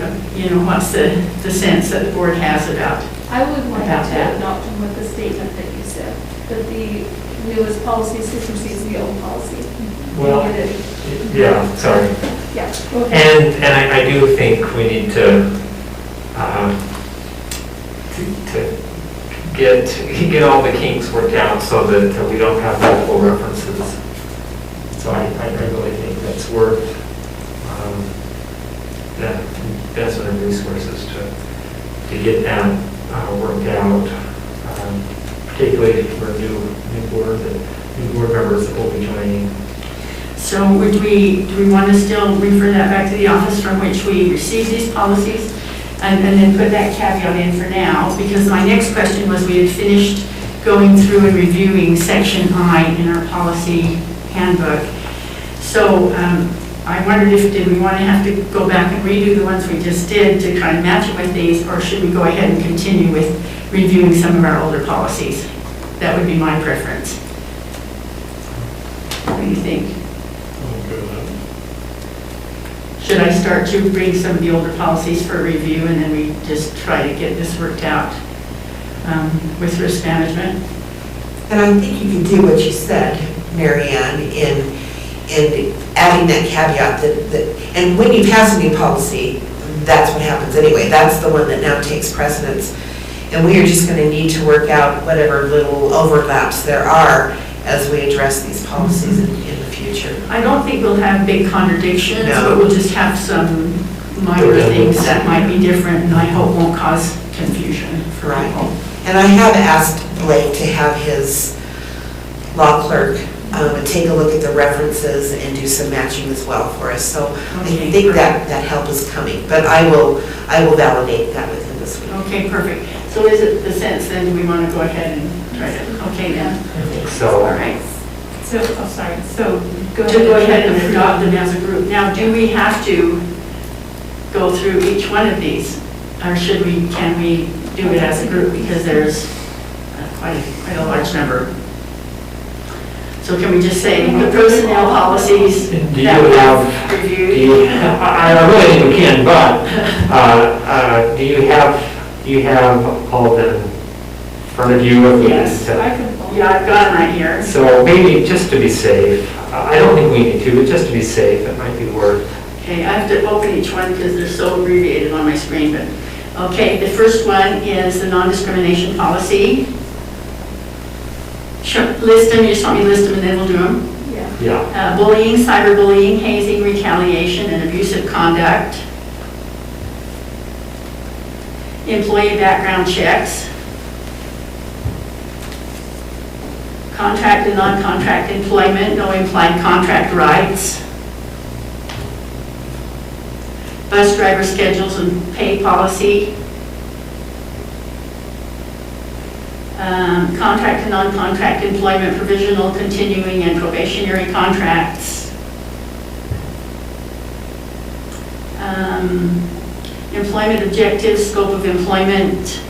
what's the sense that the board has about. I would want About to that. adopt them with the statement that you said, that the newest policy supersedes the old policy. Well, Get it. Yeah, sorry. Yeah, okay. And I do think we need to get all the kinks worked out so that we don't have multiple references. So I really think that's worth the investment of resources to get that worked out, particularly for new board members that will be joining. So do we want to still refer that back to the office from which we receive these policies? And then put that caveat in for now, because my next question was, we had finished going through and reviewing section I in our policy handbook. So I wondered did we want to have to go back and redo the ones we just did to try and match it with these, or should we go ahead and continue with reviewing some of our older policies? That would be my preference. What do you think? Should I start to bring some of the older policies for review, and then we just try to get this worked out with risk management? And I think you can do what you said, Mary Ann, in adding that caveat that, and when you pass a new policy, that's what happens anyway. That's the one that now takes precedence. And we are just going to need to work out whatever little overlaps there are as we address these policies in the future. I don't think we'll have big contradictions, No. but we'll just have some minor things that might be different, and I hope won't cause confusion for Right. people. And I have asked Blake to have his law clerk take a look at the references and do some matching as well for us. So Okay, I think that help is coming, but I will validate that with him this week. Okay, perfect. So is it the sense then, do we want to go ahead and try to, okay then? I think so. All right. So, oh, sorry, so go To go ahead and adopt them as a group. Now, do we have to go through each one of these? Or can we do it as a group, because there's quite a large number? So can we just say the personnel policies Do you that we have, reviewed? I really think we can, but do you have all of them in front of you? Yes. I can follow. Yeah, I've got them right here. So maybe just to be safe, I don't think we need to, but just to be safe, it might be worth. Okay, I have to open each one because they're so abbreviated on my screen, but, okay, the first one is the non-discrimination policy. Sure, list them, you just want me to list them and then we'll do them. Yeah. Bullying, cyberbullying, hazing, retaliation, and abusive conduct. Employee background checks. Contract and non-contract employment, no implied contract rights. Bus driver schedules and pay policy. Contract and non-contract employment, provisional, continuing, and probationary contracts. Employment objectives, scope of employment.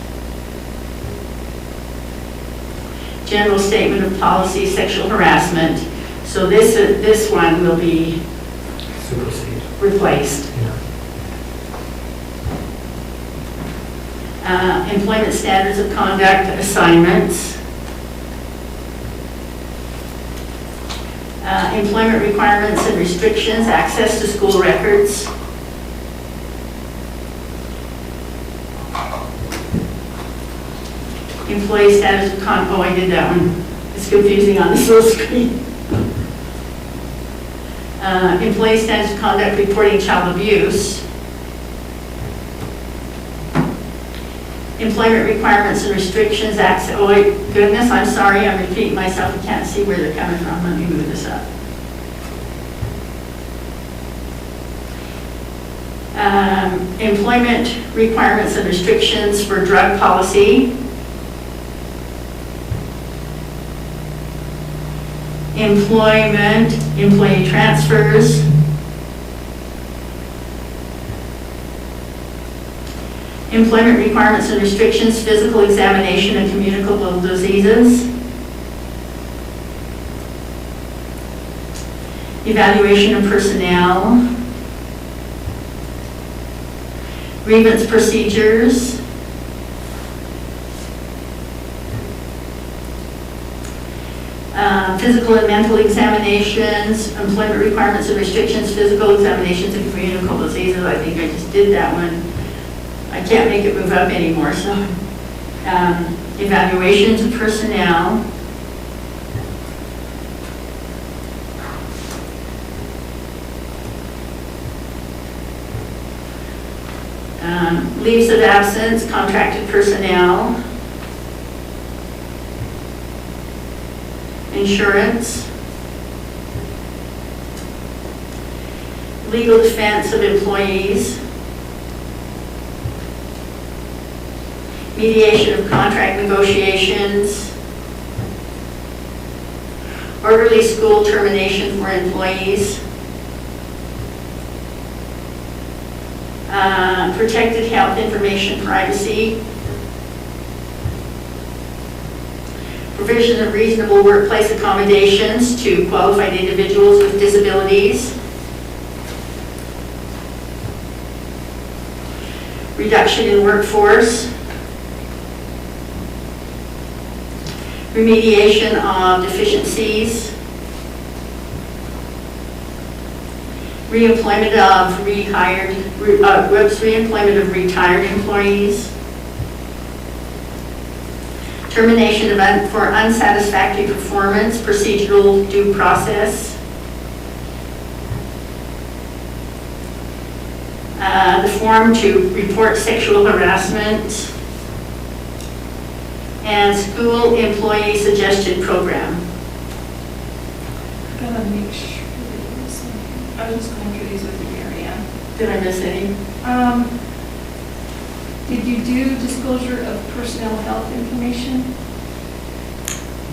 General statement of policy, sexual harassment. So this one will be Supersede. replaced. Employment standards of conduct, assignments. Employment requirements and restrictions, access to school records. Employee status of oh, I did that one. It's confusing on this little screen. Employee status of conduct reporting child abuse. Employment requirements and restrictions, access, oh wait, goodness, I'm sorry, I'm repeating myself, I can't see where they're coming from, let me move this up. Employment requirements and restrictions for drug policy. Employment, employee transfers. Employment requirements and restrictions, physical examination and communicable diseases. Evaluation of personnel. Grievance procedures. Physical and mental examinations, employment requirements and restrictions, physical examinations and communicable diseases. I think I just did that one. I can't make it move up anymore, so. Evaluations of personnel. Leaves of absence, contracted personnel. Insurance. Legal defense of employees. Mediation of contract negotiations. Orderly school termination for employees. Protected health information privacy. Provision of reasonable workplace accommodations to qualified individuals with disabilities. Reduction in workforce. Remediation of deficiencies. Reemployment of reemployment of retired employees. Termination for unsatisfactory performance, procedural due process. The form to report sexual harassment. And school employee suggestion program. I gotta make sure. I was just going through these with you, Mary Ann. Did I miss any? Did you do disclosure of personnel health information?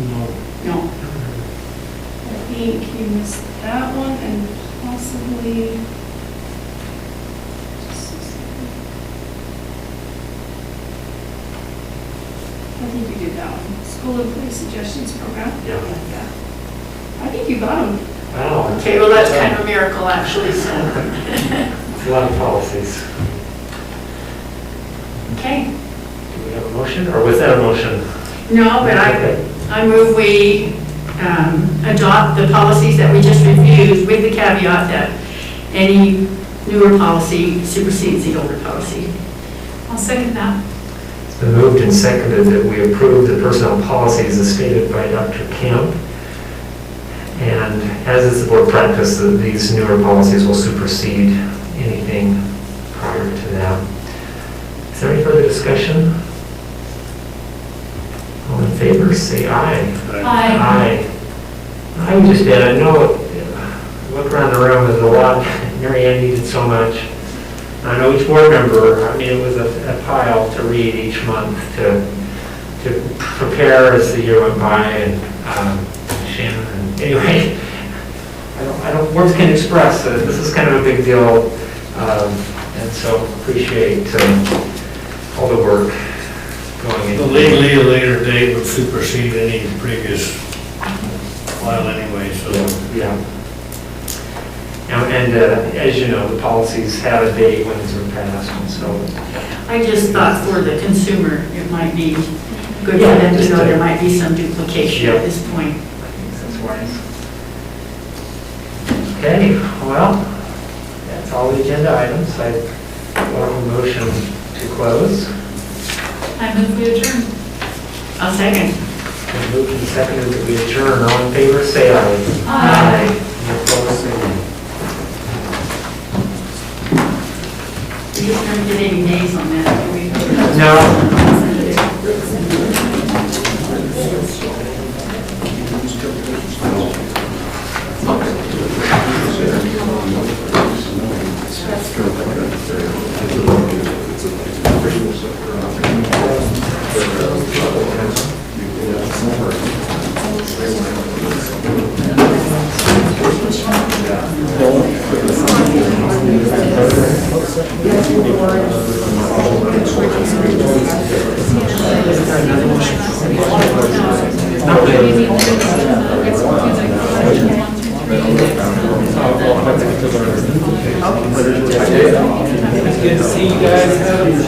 No. No. I think you missed that one and possibly. Just a second. I think you did that one. School employee suggestions program. Yeah. Yeah. I think you got them. Wow. Okay, well, that's kind of a miracle, actually, so. It's a lot of policies. Okay. Do we have a motion, or was that a motion? No, but Okay. I move we adopt the policies that we just reviewed with the caveat that any newer policy supersedes the older policy. I'll second that. It's been moved and seconded that we approve the personnel policies as stated by Dr. Kemp. And as is the board practice, these newer policies will supersede anything prior to them. Is there any further discussion? All in favor, say aye. Aye. I would just add, I know, look around the room, there's a lot, Mary Ann needed so much. I know each board member, I mean, it was a pile to read each month to prepare as the year went by, and Shannon, and anyway, I don't, words can't express, this is kind of a big deal, and so appreciate all the work going into The legally a later date would supersede any previous file anyway, so. Yeah. And as you know, the policies have a date when these are passed, and so. I just thought for the consumer, it might be good for Yeah, them to just know to- there might be some duplication Yeah. at this point. I think that's wise. Okay, well, that's all the agenda items. I want a motion to close. I move we adjourn. I'll second. And moved and seconded that we adjourn. All in favor, say aye. Aye. Any opposed, say no. We just don't get any nays on that, do we? No. That's It's good to see you guys.